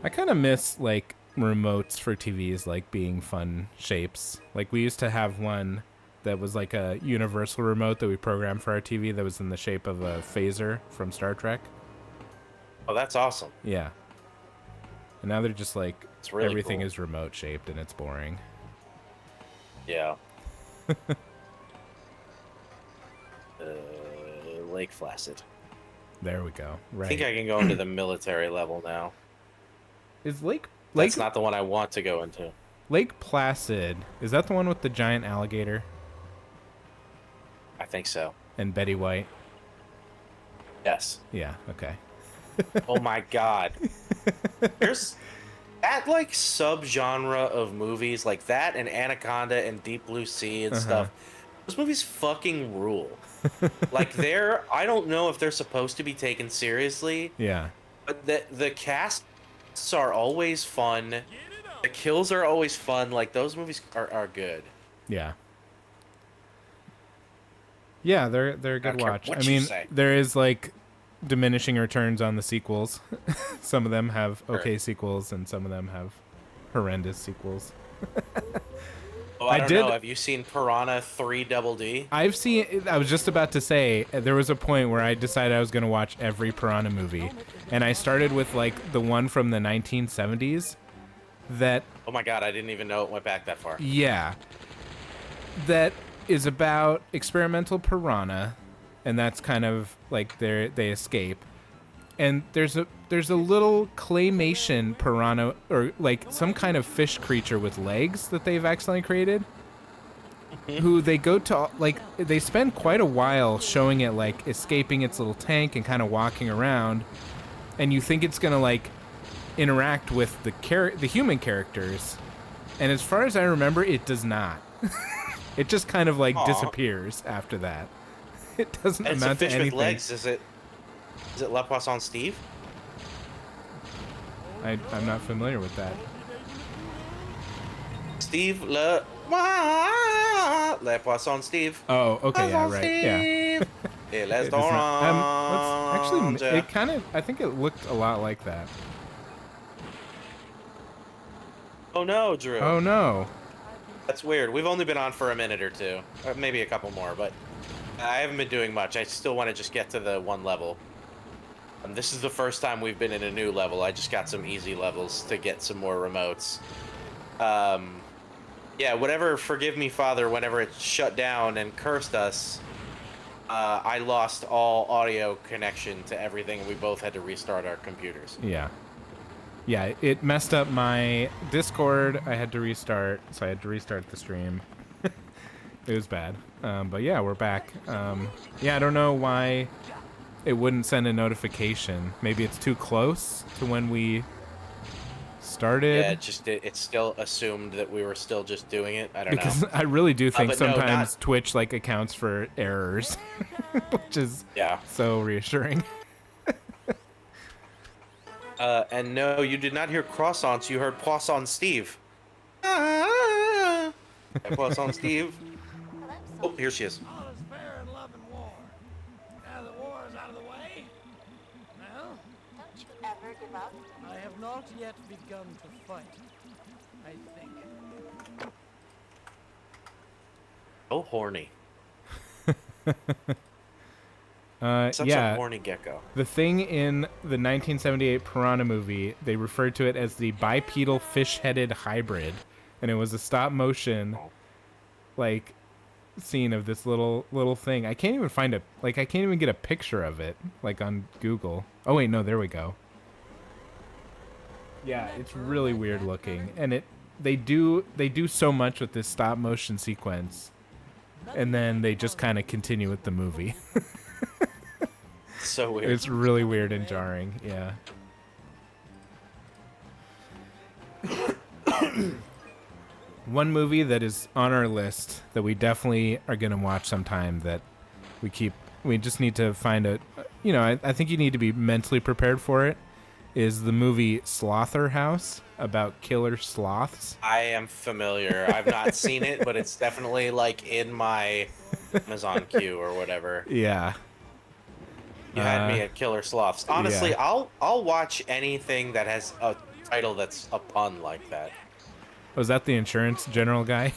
I kind of miss like remotes for TVs like being fun shapes. Like we used to have one that was like a universal remote that we programmed for our TV that was in the shape of a phaser from Star Trek. Oh, that's awesome. Yeah. And now they're just like It's really everything cool. is remote shaped and it's boring. Yeah. Lake Placid. There we go. I Right. think I can go into the military level now. Is Lake That's not the one I want to go into. Lake Placid? Is that the one with the giant alligator I think so. and Betty White? Yes. Yeah. Okay. Oh my god. There's that like subgenre of movies like that and Anaconda and Deep Blue Sea and stuff. Those movies fucking rule. Like I don't know if they're supposed to be taken seriously, Yeah. but the casts are always fun. The kills are always fun. Like those movies are good. Yeah. Yeah, they're a good don't care watch. what I you mean, say. there is like diminishing returns on the sequels. Some of them have okay sequels, and some of them have horrendous sequels. Oh, I don't did- know. Have you seen Piranha 3 Double D? I was just about to say, there was a point where I decided I was going to watch every Piranha movie, and I started with like the one from the 1970s. That Oh my god, I didn't even know it went back that far. Yeah. That is about experimental piranha, and that's kind of like they escape. And there's a little claymation piranha, or like some kind of fish creature with legs that they've accidentally created. Who they go to, like, they spend quite a while showing it like escaping its little tank and kind of walking around, and you think it's gonna like interact with the human characters, and as far as I remember, it does not. It just kind of like Aw. disappears after that. It doesn't It's a amount to fish with anything. legs. Is it La Poisson Steve? I'm not familiar with that. Steve Le Le Poisson Steve. Oh, okay, yeah, Poisson right, yeah. Steve. Et It les does not, oranges. actually, it kind of, I think it looked a lot like that. Oh no, Drew. Oh no. That's weird. We've only been on for a minute or two, or maybe a couple more, but I haven't been doing much. I still want to just get to the one level. This is the first time we've been in a new level. I just got some easy levels to get some more remotes. Yeah, whatever, forgive me, Father, whenever it shut down and cursed us, I lost all audio connection to everything, and we both had to restart our computers. Yeah. Yeah, it messed up my Discord. I had to restart, so I had to restart the stream. It was bad. But yeah, we're back. Yeah, I don't know why it wouldn't send a notification. Maybe it's too close to when we started. Yeah, it still assumed that we were still just doing it. I don't know. Because I really do think but no, sometimes Twitch like accounts for errors, which is so reassuring. And no, you did not hear croissants. You heard Poisson Steve. Poisson Steve. Oh, here she is. All is fair in love and war. Now the war is out of the way. Now, Don't you ever give up? I have not yet begun to fight. I think. Oh, horny. Such Yeah, a horny gecko. the thing in the 1978 Piranha movie, they referred to it as the bipedal fish-headed hybrid, and it was a stop-motion, like, scene of this little thing. I can't even find I can't even get a picture of it, like on Google. Oh wait, no, there we go. Yeah, it's really weird looking, and they do so much with this stop-motion sequence, and then they just kind of continue with the movie. So weird. It's really weird and jarring, yeah. One movie that is on our list that we definitely are going to watch sometime that we just need to find I think you need to be mentally prepared for it, is the movie Slaughterhouse, about killer sloths. I am familiar. I've not seen it, but it's definitely like in my Amazon queue or whatever. Yeah. You had me at killer sloths. Honestly, yeah. I'll watch anything that has a title that's a pun like that. Was that the insurance general guy?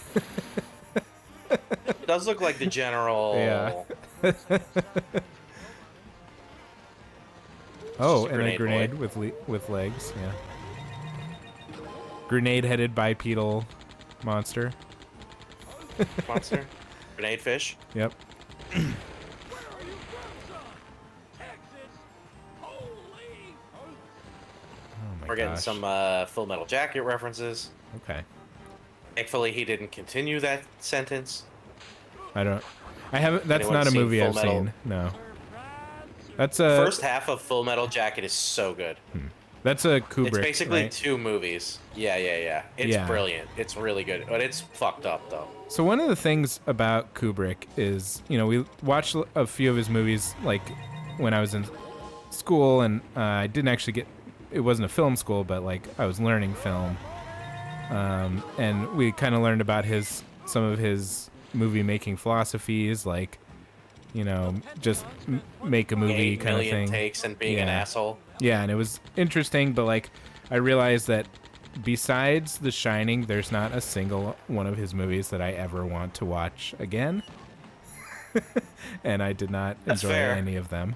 It does look like the general. Yeah. Oh, and a grenade with legs, yeah. Grenade-headed bipedal monster. Monster? Grenade fish? Yep. We're getting some Full Metal Jacket references. Okay. Thankfully, he didn't continue that sentence. I haven't. That's Anyone not a seen movie Full I've Metal? seen. No. That's a First half of Full Metal Jacket is so good. That's a Kubrick. It's basically right? 2 movies. Yeah. It's brilliant. It's really good, but it's fucked up though. So one of the things about Kubrick is, we watched a few of his movies, like when I was in school, and I didn't actually get. It wasn't a film school, but like I was learning film, and we kind of learned about some of his movie making philosophies, like, just make a movie kind of thing. Takes and being an asshole. Yeah, and it was interesting, but like I realized that besides The Shining, there's not a single one of his movies that I ever want to watch again. And I did not enjoy any of them.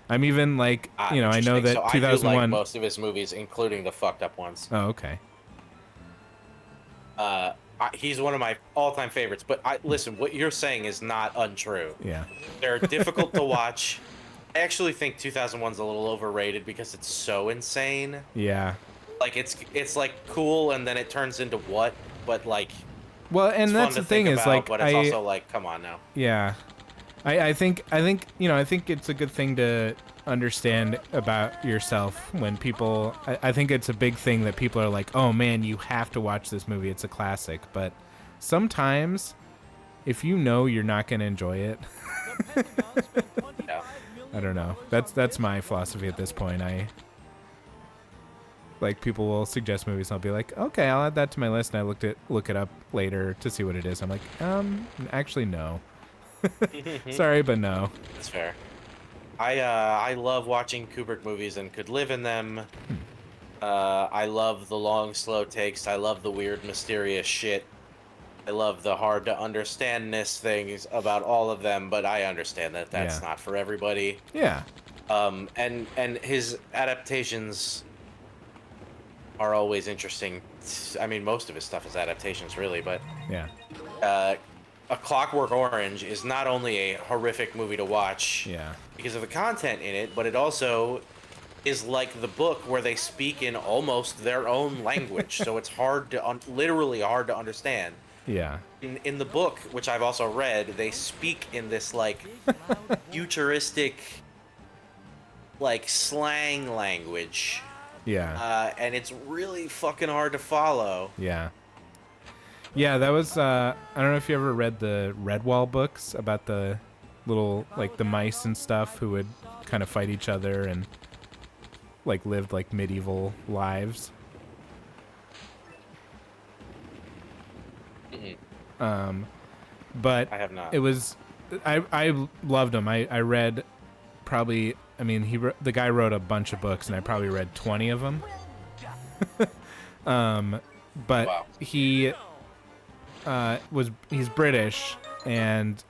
I'm even like, I know that so 2001. I do like most of his movies, including the fucked up ones. Oh, okay. He's one of my all-time favorites. But listen, what you're saying is not untrue. Yeah. They're difficult to watch. I actually think 2001's a little overrated because it's so insane. Yeah. Like it's like cool, and then it turns into what? But like. Well, and that's the thing is like, but it's also like, come on now. Yeah. I think it's a good thing to understand about yourself when people. I think it's a big thing that people are like, oh man, you have to watch this movie. It's a classic. But sometimes, if you're not going to enjoy it, Yeah. I don't know. That's my philosophy at this point. Like people will suggest movies, and I'll be like, okay, I'll add that to my list, and I look it up later to see what it is. I'm like, actually no. Sorry, but no. That's fair. I love watching Kubrick movies and could live in them. I love the long, slow takes. I love the weird, mysterious shit. I love the hard to understandness things about all of them, but I understand that that's not for everybody. Yeah. And his adaptations are always interesting. I mean, most of his stuff is adaptations, really, but Yeah. A Clockwork Orange is not only a horrific movie to watch because of the content in it, but it also is like the book where they speak in almost their own language, so it's hard to literally hard to understand. Yeah. In the book, which I've also read, they speak in this like futuristic, like slang language. Yeah. And it's really fucking hard to follow. Yeah. Yeah, that was, I don't know if you ever read the Redwall books about the little, like, the mice and stuff who would kind of fight each other and, like, lived, like, medieval lives. But I have not. It was, I loved him. I read probably, I mean, the guy wrote a bunch of books, and I probably read 20 of them. But wow. He's British and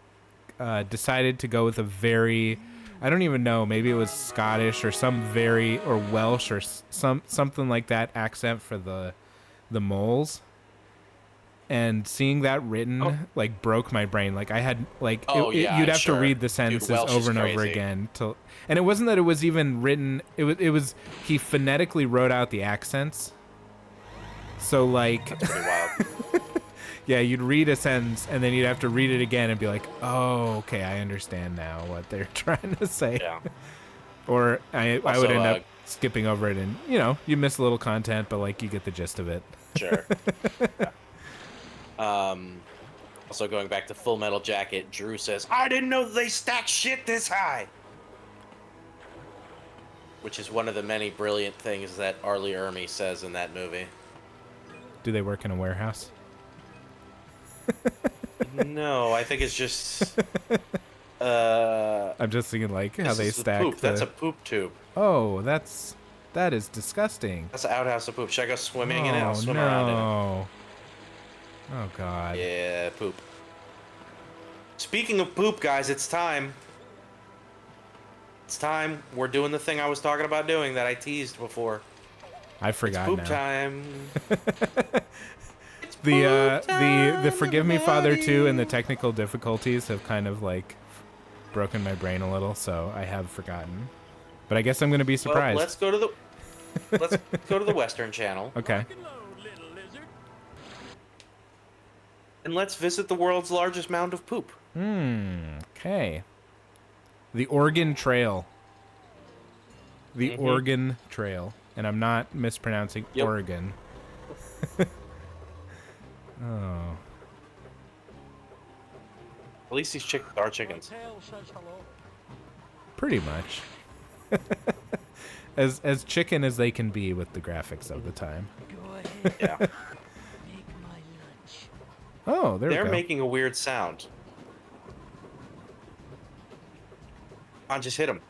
decided to go with a very, I don't even know, maybe it was Scottish or or Welsh or something like that accent for the moles. And seeing that written like broke my brain. Like I had like you'd have to read the sentences over and over again and it wasn't that it was even written. It was he phonetically wrote out the accents. So like that's pretty wild. Yeah, you'd read a sentence and then you'd have to read it again and be like, oh, okay, I understand now what they're trying to say. Yeah. Or I would end up skipping over it and you miss a little content, but like you get the gist of it. Sure. Yeah. Also going back to Full Metal Jacket, Drew says, I didn't know they stacked shit this high. Which is one of the many brilliant things that Arlie Ermey says in that movie. Do they work in a warehouse? No, I think it's just I'm just thinking like how they stack poop. That's a poop tube. Oh, that is disgusting. That's an outhouse of poop. Should I go swimming in it? I'll swim around in it. Oh god. Yeah, poop. Speaking of poop, guys, it's time. It's time. We're doing the thing I was talking about doing that I teased before. I forgot it's poop now. Time. The Forgive Me Father 2 and the technical difficulties have kind of like broken my brain a little, so I have forgotten. But I guess I'm going to be surprised. Well, let's go to the Western Channel. Okay. And let's visit the world's largest mound of poop. Okay. The Oregon Trail. The Oregon Trail. And I'm not mispronouncing Oregon. Oh. At least these chickens are chickens. Pretty much. as chicken as they can be with the graphics of the time. Yeah. Oh, there we go. They're making a weird sound. Come on, just hit them.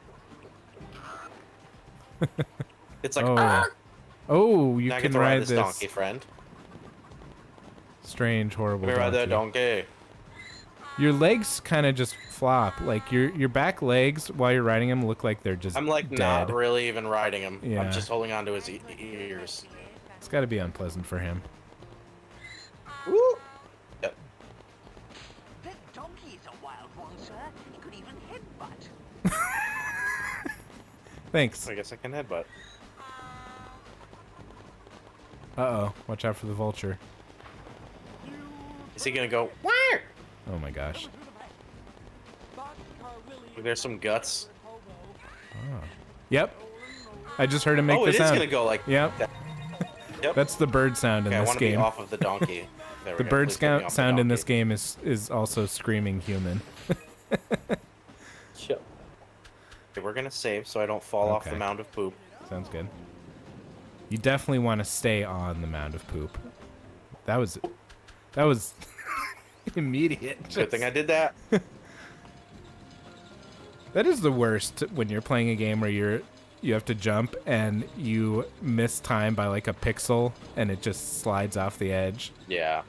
It's like, oh, you now I can get to ride this donkey, friend. Strange, horrible Let me ride that donkey. Your legs kind of just flop. Like your back legs while you're riding them look like they're just I'm like dead. not really even riding him. Yeah. I'm just holding on to his ears. It's got to be unpleasant for him. Woo! Yep. That donkey is a wild one, sir. He could even headbutt. Thanks. I guess I can headbutt. Uh-oh. Watch out for the vulture. Is he gonna go? Where? Oh my gosh. There's some guts. Oh. Yep. I just heard him make the it is sound. gonna go like. Yep. That. Yep. That's the bird sound in I this want to be game. off of the donkey. The bird sound in this game is also screaming human. Yep. Okay, we're gonna save so I don't fall off the mound of poop. Sounds good. You definitely want to stay on the mound of poop. That was immediate. Good thing I did that. That is the worst when you're playing a game where you have to jump and you miss time by like a pixel and it just slides off the edge. Yeah.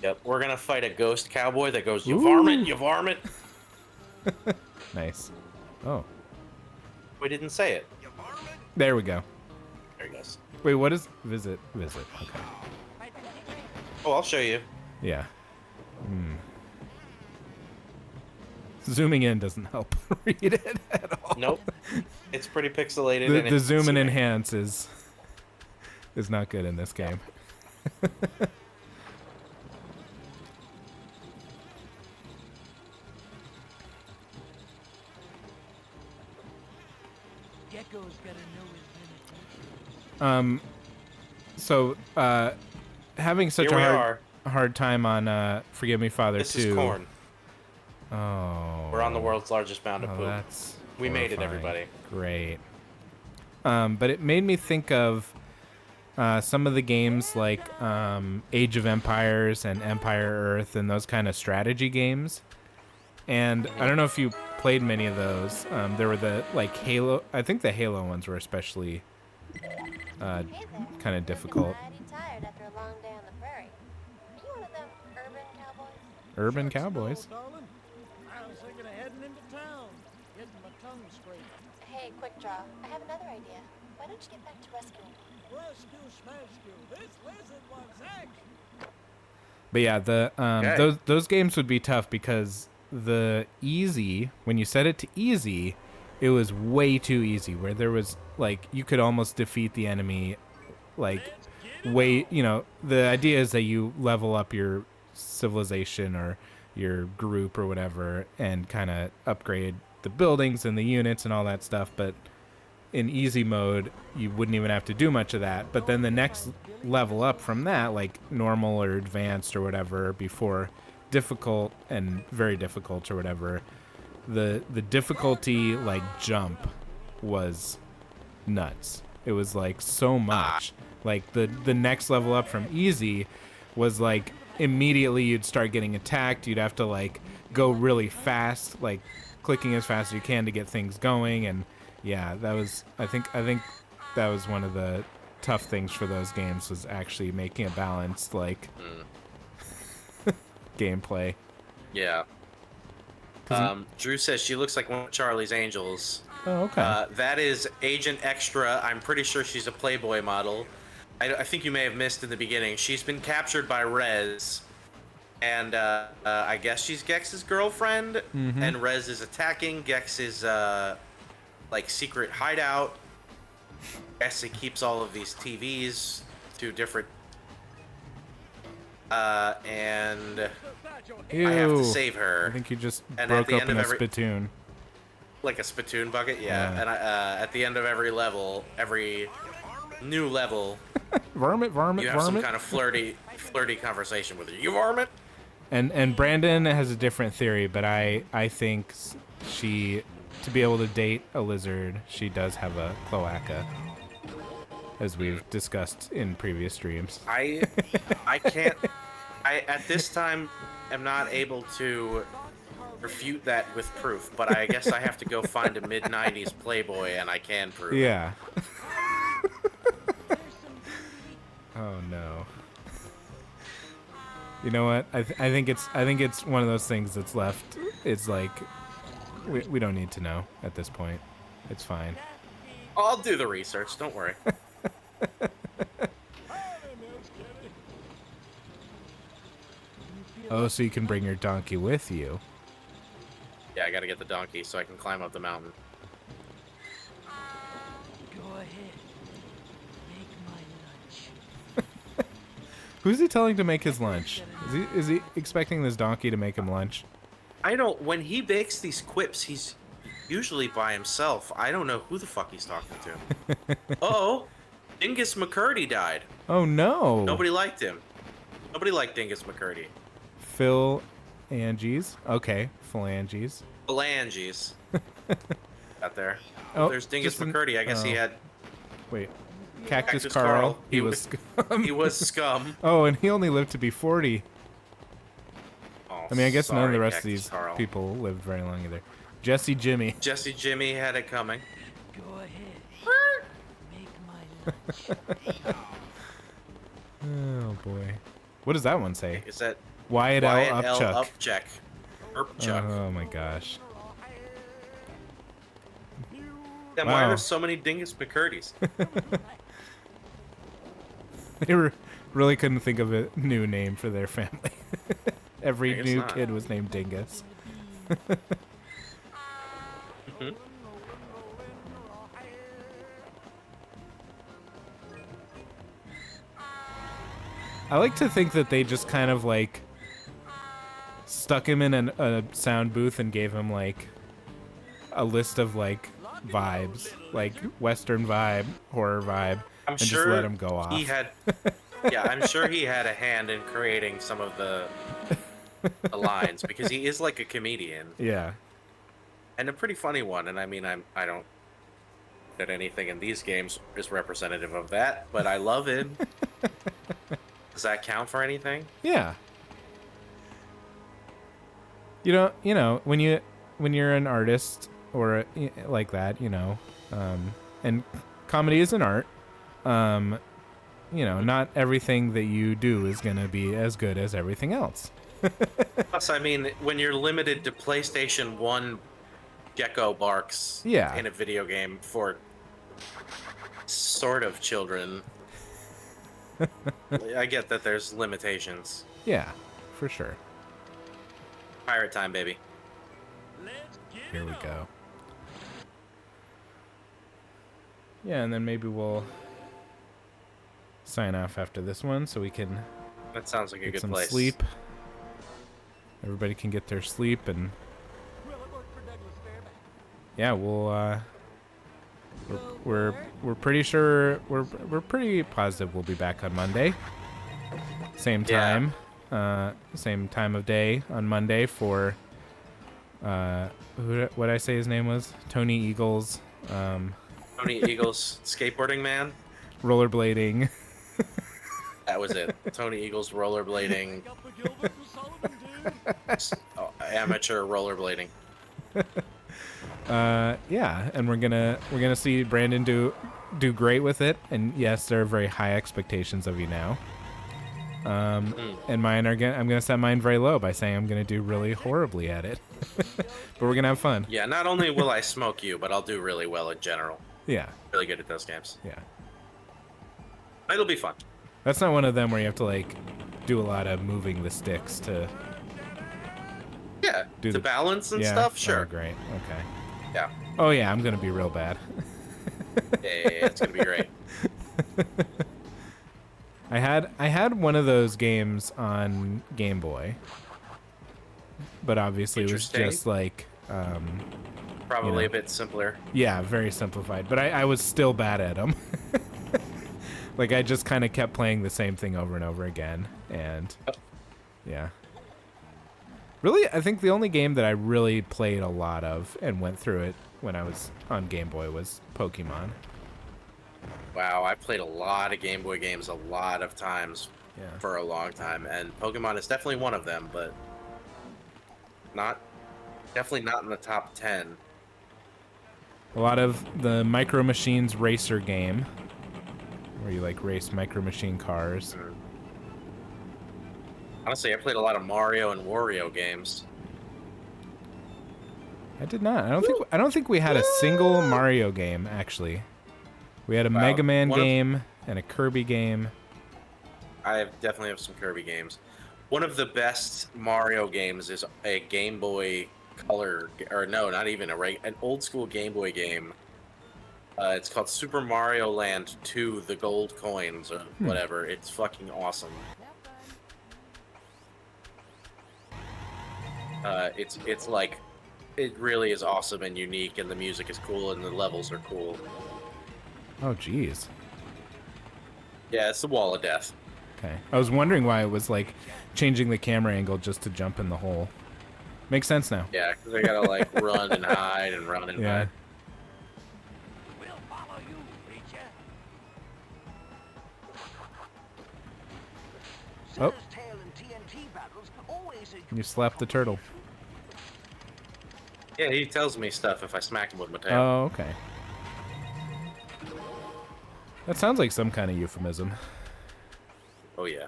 Yep. We're gonna fight a ghost cowboy that goes, "You varmint, you varmint." Nice. Oh, We didn't say it. there we go. There he goes. Wait, what is visit? Visit. Okay. Oh, I'll show you. Yeah. Zooming in doesn't help read it at all. Nope. It's pretty pixelated. and The it's zoom and zooming. enhance is not good in this game. Gecko's gotta know his limitations. So, having such Here we a are. hard time on Forgive Me Father This 2. is corn. Oh. We're on the world's largest mound of Oh, poop. that's We made it, horrifying. everybody. Great. But it made me think of some of the games like Age of Empires and Empire Earth and those kind of strategy games. And I don't know if you played many of those. There were the like Halo. I think the Halo ones were especially Hey there. kind of difficult. Mighty tired after a long day on the prairie. Are you one of them urban cowboys? Urban Cowboys. No, darling. I was thinking of heading into town, getting my tongue scraped. Hey, quick draw. I have another idea. Why don't you get back to rescuing me? Rescue, smascue. This lizard wants action. But yeah, the Okay. those games would be tough because the easy, when you set it to easy, it was way too easy. Where there was like you could almost defeat the enemy, like way. You know, the idea is that you level up your civilization or your group or whatever, and kind of upgrade the buildings and the units and all that stuff. But in easy mode, you wouldn't even have to do much of that. But then the next level up from that, like normal or advanced or whatever, before difficult and very difficult or whatever, the difficulty like jump was nuts. It was like so much. Like the next level up from easy was like immediately you'd start getting attacked. You'd have to like go really fast, like clicking as fast as you can to get things going. And yeah, that was I think that was one of the tough things for those games, was actually making a balanced like gameplay. Yeah. Drew says she looks like one of Charlie's Angels. Oh, okay. That is Agent Extra. I'm pretty sure she's a Playboy model. I think you may have missed in the beginning. She's been captured by Rez, and I guess she's Gex's girlfriend. And Rez is attacking Gex's like secret hideout. Guess he keeps all of these TVs to different. And Ew. I have to save her. I think you just And at broke the end open of a every- spittoon. Like a spittoon bucket, yeah. Yeah. And at the end of every level, every new level, Varmint, you have some varmint. kind of flirty conversation with her. You varmint? And Brandon has a different theory, but I think she, to be able to date a lizard, she does have a cloaca, as we've discussed in previous streams. I can't. I at this time am not able to refute that with proof, but I guess I have to go find a mid-90s Playboy, and I can prove it. Yeah. Oh no. You know what? I think it's one of those things that's left. It's like we don't need to know at this point. It's fine. I'll do the research. Don't worry. Oh, so you can bring your donkey with you. Yeah, I gotta get the donkey so I can climb up the mountain. Go ahead. Make my lunch. Who's he telling to make his lunch? Is he expecting this donkey to make him lunch? I don't. When he makes these quips, he's usually by himself. I don't know who the fuck he's talking to. Uh-oh, Dingus McCurdy died. Oh no. Nobody liked him. Nobody liked Dingus McCurdy. Phil Anges. Okay, phalanges. Phalanges. Out there. Oh, There's Dingus just an- McCurdy. I guess he oh. had Wait. Cactus Cactus Carl. Carl. He was scum. He was scum. Oh, and he only lived to be 40. Oh, I mean, I guess none of sorry, the rest of Cactus these Carl. people lived very long either. Jesse Jimmy. Jesse Jimmy had it coming. Go ahead. Make my lunch. Oh boy. What does that one say? Is that Wyatt L. Wyatt L. Upchuck. Upchuck? Upchuck. Oh my gosh. Then why are wow. there so many Dingus McCurdy's? They really couldn't think of a new name for their family. Every I guess new not. kid was named Dingus. Mhm. I like to think that they just kind of like stuck him in a sound booth and gave him like a list of like vibes, like Western vibe, horror vibe, I'm and sure just let him go off. he had. Yeah, I'm sure he had a hand in creating some of the lines because he is like a comedian Yeah. and a pretty funny one. And I mean, I don't that anything in these games is representative of that, but I love him. Does that count for anything? Yeah. You know, when you're an artist or like that, and comedy is an art. Not everything that you do is gonna be as good as everything else. Plus, I mean, when you're limited to PlayStation 1 gecko barks Yeah. in a video game for sort of children, I get that there's limitations. Yeah, for sure. Pirate time, baby. Here we go. Yeah, and then maybe we'll sign off after this one so we can That sounds like a get good some place. sleep. Everybody can get their sleep, and yeah, we're pretty sure we're pretty positive we'll be back on Monday. Same Yeah. time, same time of day on Monday for what I say his name was Tony Eagles, Tony Eagles skateboarding man. rollerblading. That was it. Tony Eagles rollerblading. Amateur rollerblading. Yeah, and we're gonna see Brandon do great with it, and yes, there are very high expectations of you now. And mine are I'm gonna set mine very low by saying I'm gonna do really horribly at it, but we're gonna have fun. Yeah, not only will I smoke you, but I'll do really well in general. Yeah, Really good at those games. yeah. It'll be fun. That's not one of them where you have to like do a lot of moving the sticks to Yeah, Do the the- balance and yeah. stuff. Oh, Sure. great. Okay. Yeah. Oh yeah, I'm gonna be real bad. Yeah, it's gonna be great. I had one of those games on Game Boy, but obviously it was Interesting. just like Probably know. a bit simpler. yeah, very simplified. But I was still bad at them. Like I just kind of kept playing the same thing over and over again, and yeah. Really, I think the only game that I really played a lot of and went through it when I was on Game Boy was Pokemon. Wow, I played a lot of Game Boy games a lot of times Yeah. for a long time, and Pokemon is definitely one of them, but definitely not in the top 10. A lot of the Micro Machines racer game, where you like race Micro Machine cars. Honestly, I played a lot of Mario and Wario games. I did not. I don't think we had a single Mario game actually. We had a Wow. Mega Man One of- game and a Kirby game. Definitely have some Kirby games. One of the best Mario games is a Game Boy Color, or no, not even an old school Game Boy game. It's called Super Mario Land 2: The Gold Coins or whatever. It's fucking awesome. It's like, it really is awesome and unique, and the music is cool, and the levels are cool. Oh, jeez. Yeah, it's the Wall of Death. Okay. I was wondering why it was like changing the camera angle just to jump in the hole. Makes sense now. Yeah, 'cause they gotta like run and hide and run and Yeah. hide. We'll follow you, creature. Oh. Scissors, tail, and TNT battles always You slapped the turtle. Yeah, he tells me stuff if I smack him with my tail. Oh, okay. That sounds like some kind of euphemism. Oh yeah.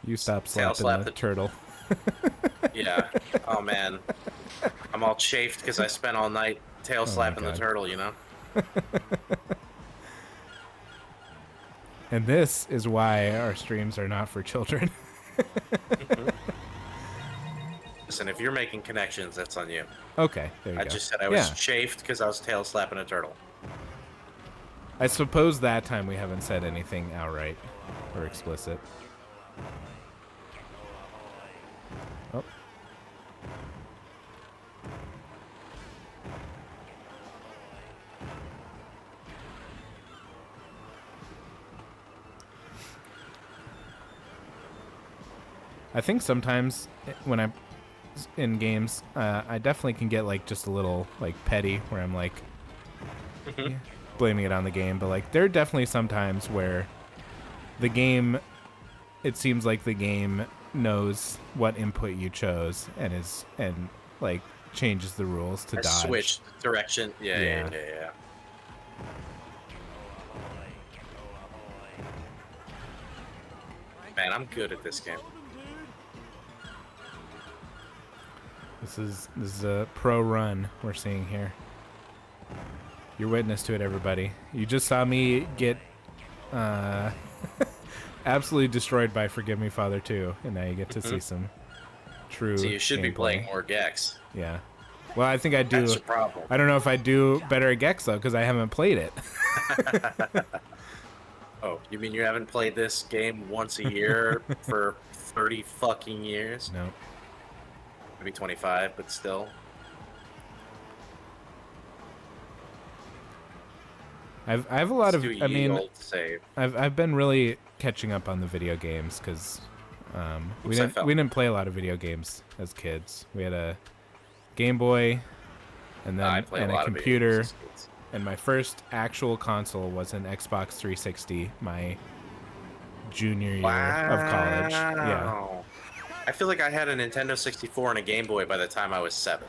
You stop Tail slapping slap the the- turtle. Yeah. Oh man. I'm all chafed because I spent all night tail slapping the God. turtle, you know? And this is why our streams are not for children. Listen, if you're making connections, that's on you. Okay, there you I go. just said I was Yeah. chafed because I was tail slapping a turtle. I suppose that time we haven't said anything outright or explicit. Oh. I think sometimes when I'm in games, I definitely can get like just a little like petty where I'm like blaming it on the game, but like there are definitely some times where the game, it seems like the game knows what input you chose and like changes the rules to I dodge. switched direction. Yeah. Man, I'm good at this game. This is a pro run we're seeing here. You're witness to it, everybody. You just saw me get absolutely destroyed by Forgive Me Father 2, and now you get to see some true So you should be gameplay. playing more Gex. Yeah. Well, I think I do. That's the problem. I don't know if I do better at Gex, though, because I haven't played it. Oh, you mean you haven't played this game once a year for 30 fucking years? No. Maybe 25, but still. I have a lot of. Let's do I ye mean, old save. I've been really catching up on the video games because we Oops, I fell. didn't play a lot of video games as kids. We had a Game Boy, and then I play and a a lot of video computer. games as kids. And my first actual console was an Xbox 360 my junior year of college. Yeah. Wow. I feel like I had a Nintendo 64 and a Game Boy by the time I was 7.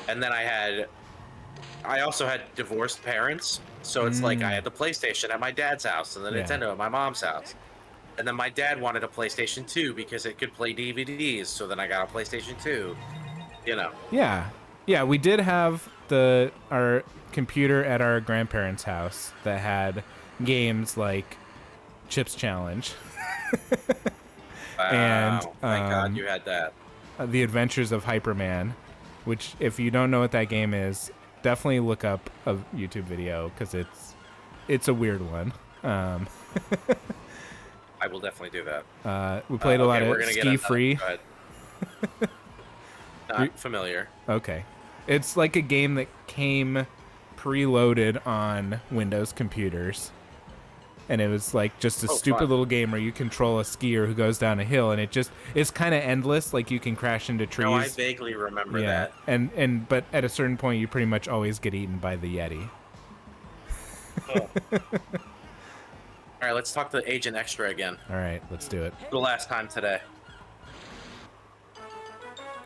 And then I also had divorced parents, so it's like I had the PlayStation at my dad's house and the Yeah. Nintendo at my mom's house. And then my dad wanted a PlayStation 2 because it could play DVDs, so then I got a PlayStation 2. You know. Yeah. Yeah, we did have our computer at our grandparents' house that had games like Chips Challenge. Wow. And, Thank God you had that. The Adventures of Hyperman, which if you don't know what that game is, definitely look up a YouTube video because it's a weird one. I will definitely do that. We played a lot we're of gonna get Ski Free. Go ahead. Not familiar. Okay. It's like a game that came preloaded on Windows computers. And it was like just a stupid fun. little game where you control a skier who goes down a hill, and it's kind of endless. Like you can crash into trees. No, I vaguely remember that. But at a certain point, you pretty much always get eaten by the Yeti. Oh. All right, let's talk to Agent Extra again. All right, let's do it. The last time today.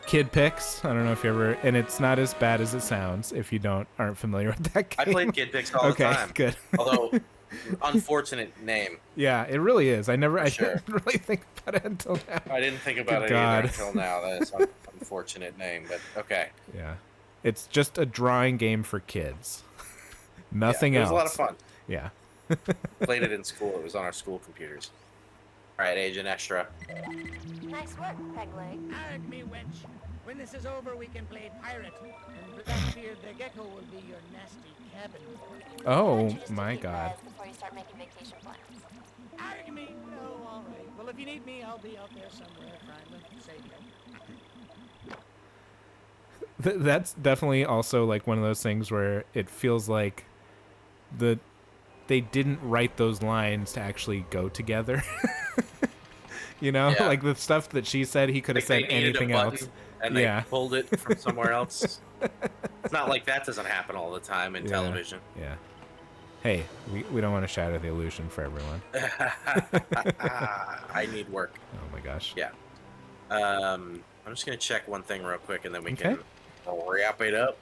Kid Pix. I don't know if you ever, and it's not as bad as it sounds if you aren't familiar with that game. I played Kid Pix all the time. Good. Although, unfortunate name. Yeah, it really is. I Sure. didn't really think about it until now. I didn't think about Good it God. either until now. That is an unfortunate name, but okay. Yeah, it's just a drawing game for kids. Nothing It else. was a lot of fun. Yeah. Played it in school. It was on our school computers. All right, Agent Extra. Nice work, Pegleg. Arg me, wench. When this is over, we can play pirate, and Blackbeard the Gecko will be your nasty cabin boy. Oh Just my keep God. res Before you start making vacation plans. Arg me? Oh, all right. Well, if you need me, I'll be out there somewhere trying to save you. That's definitely also like one of those things where it feels like they didn't write those lines to actually go together. You know, Yeah. like the stuff that she said, he could have Like said they needed a anything button, else. and they Yeah. pulled it from somewhere else. It's not like that doesn't happen all the time in Yeah. television. Yeah. Hey, we don't want to shatter the illusion for everyone. I need work. Oh my gosh. Yeah. I'm just gonna check one thing real quick, and then we Okay. can wrap it up.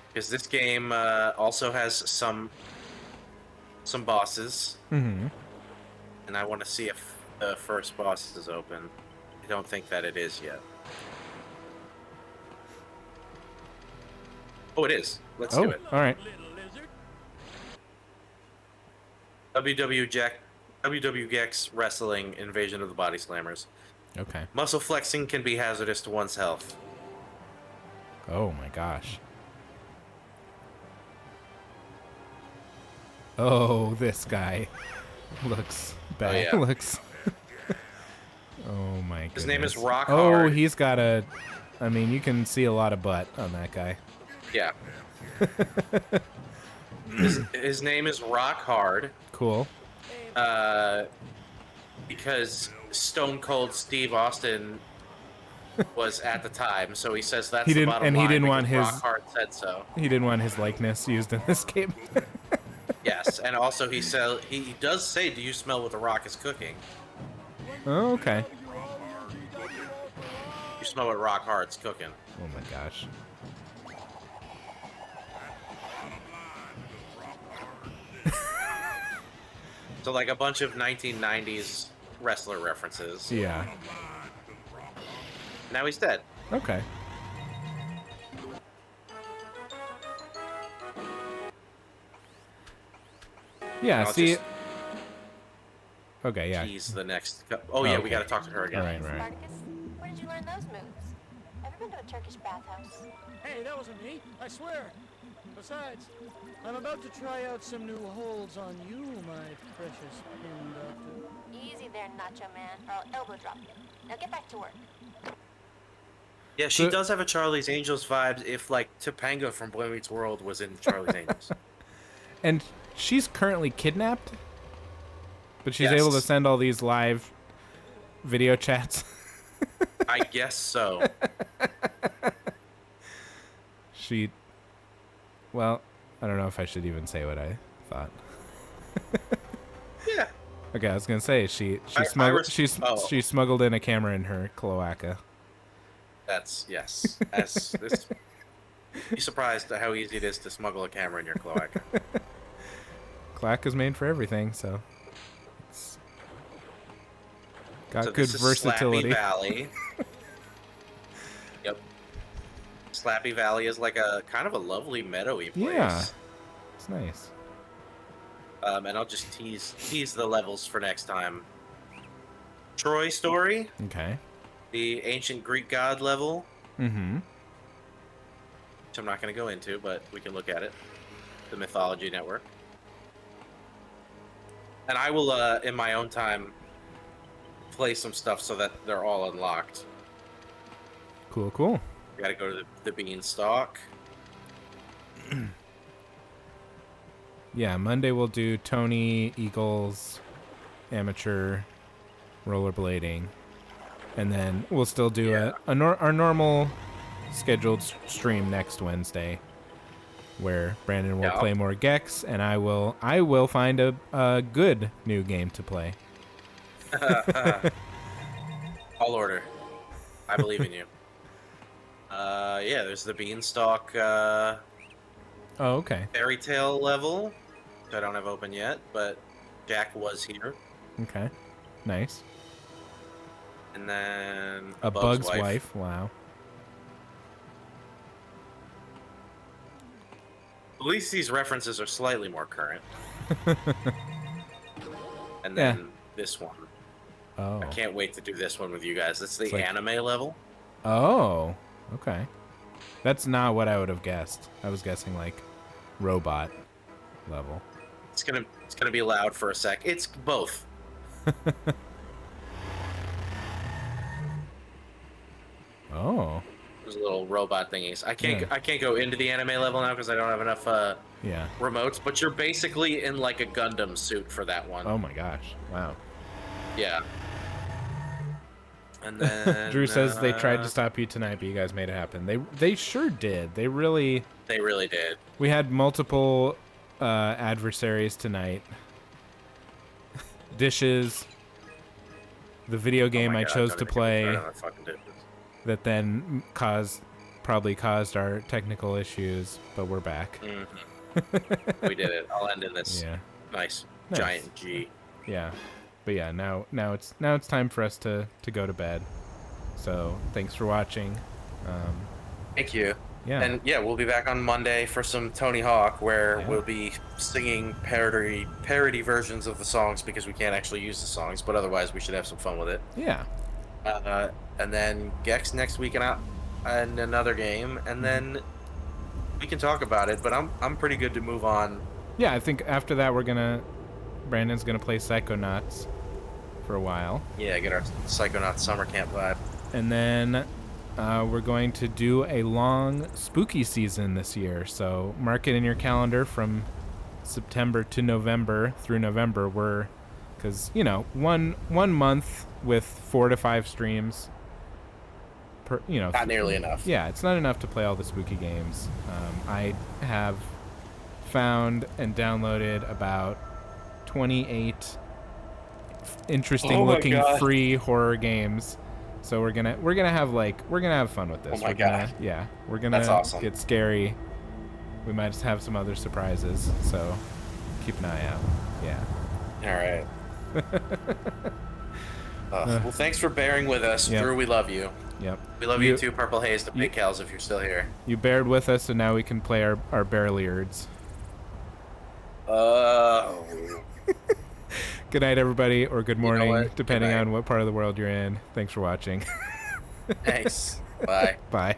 Because this game also has some bosses, Mm-hmm. and I want to see if the first boss is open. I don't think that it is yet. Oh, it is. Let's do it. All right. WWGX Wrestling Invasion of the Body Slammers. Okay. Muscle flexing can be hazardous to one's health. Oh my gosh. Oh, this guy looks bad. yeah. Looks. Oh my goodness. His name is Rock Oh, Hard. he's got a. I mean, you can see a lot of butt on that guy. Yeah. his name is Rock Hard. Cool. Because Stone Cold Steve Austin was at the time, so he says that's He the didn't- bottom and he line didn't want because his- Rock Hard said so. He didn't want his likeness used in this game. Yes, and also he does say, "Do you smell what the Rock is cooking? Oh, okay. You smell what Rock Hard's cooking." Oh my gosh. So like a bunch of 1990s wrestler references. Yeah. Now he's dead. Okay. Yeah, I'll see. just Okay, yeah. tease the next. Oh yeah, Okay. we got to talk to her again. All right, right. Spartacus, where did you learn those moves? Ever been to a Turkish bathhouse? Hey, that wasn't me. I swear. Besides, I'm about to try out some new holds on you, my precious pin doctor. Easy there, Nacho Man, or I'll elbow drop you. Now get back to work. Yeah, she So- does have a Charlie's Angels vibes. If like Topanga from Boy Meets World was in Charlie's Angels. And she's currently kidnapped, but she's Yes. able to send all these live video chats. I guess so. Well, I don't know if I should even say what I thought. Yeah. Okay, I was gonna say she I smuggled res- oh. she smuggled in a camera in her cloaca. That's yes. As this, be surprised at how easy it is to smuggle a camera in your cloaca. Cloaca's made for everything, so it's got So good this is versatility. Slappy Valley. Yep. Slappy Valley is like a kind of a lovely meadowy place. Yeah, it's nice. And I'll just tease the levels for next time. Troy story, Okay. the ancient Greek god level, Mm-hmm. which I'm not going to go into, but we can look at it. The Mythology Network. And I will, in my own time, play some stuff so that they're all unlocked. Cool, cool. We got to go to the Beanstalk. Yeah, Monday we'll do Tony Eagles amateur rollerblading, and then we'll still do Yeah. our normal scheduled stream next Wednesday, where Brandon will Yeah. play more Gex, and I will find a good new game to play. All order. I believe in you. Yeah, there's the Beanstalk Oh, okay, fairy tale level, which I don't have open yet, but Jack was here. okay, nice. And then A Bug's Wife. Wow. At least these references are slightly more current. And Yeah. then this one. Oh. I can't wait to do this one with you guys. It's the It's like- anime level. Oh, okay. That's not what I would have guessed. I was guessing like robot level. It's gonna be loud for a sec. It's both. Oh, There's little robot thingies. I can't Yeah. I can't go into the anime level now because I don't have enough yeah. remotes. But you're basically in like a Gundam suit for that one. Oh my gosh. Wow. Yeah. And then Drew says they tried to stop you tonight, but you guys made it happen. They sure did. They really. They really did. We had multiple adversaries tonight. Dishes, the video game Oh my I God, chose don't to even get me play started on the fucking dishes. that then probably caused our technical issues, but we're back. We did it. I'll end in this Yeah. nice Nice. giant G. Yeah. But yeah, now it's time for us to go to bed. So thanks for watching. Thank you. Yeah. And yeah, we'll be back on Monday for some Tony Hawk, where Yeah. we'll be singing parody versions of the songs because we can't actually use the songs, but otherwise we should have some fun with it. Yeah. And then Gex next week and another game, and then we can talk about it. But I'm pretty good to move on. Yeah, I think after that Brandon's gonna play Psychonauts for a while. Yeah, get our Psychonauts summer camp vibe. And then we're going to do a long spooky season this year. So mark it in your calendar from September to November through November. Because, one month with 4 to 5 streams. Not nearly enough. Yeah, it's not enough to play all the spooky games. I have found and downloaded about 28 interesting looking free horror games. So we're gonna have fun with this. Oh my God. Yeah, we're gonna That's awesome. get scary. We might just have some other surprises. So keep an eye out. Yeah. All right. Well, thanks for bearing with us. Yep. Drew, we love you. Yep. We love you too, Purple Haze, the you- Big Cows, if you're still here. You bared with us, and now we can play our Bearlliards. Good night, everybody, or good morning, what? depending Good night. on what part of the world you're in. Thanks for watching. Thanks. Bye. Bye.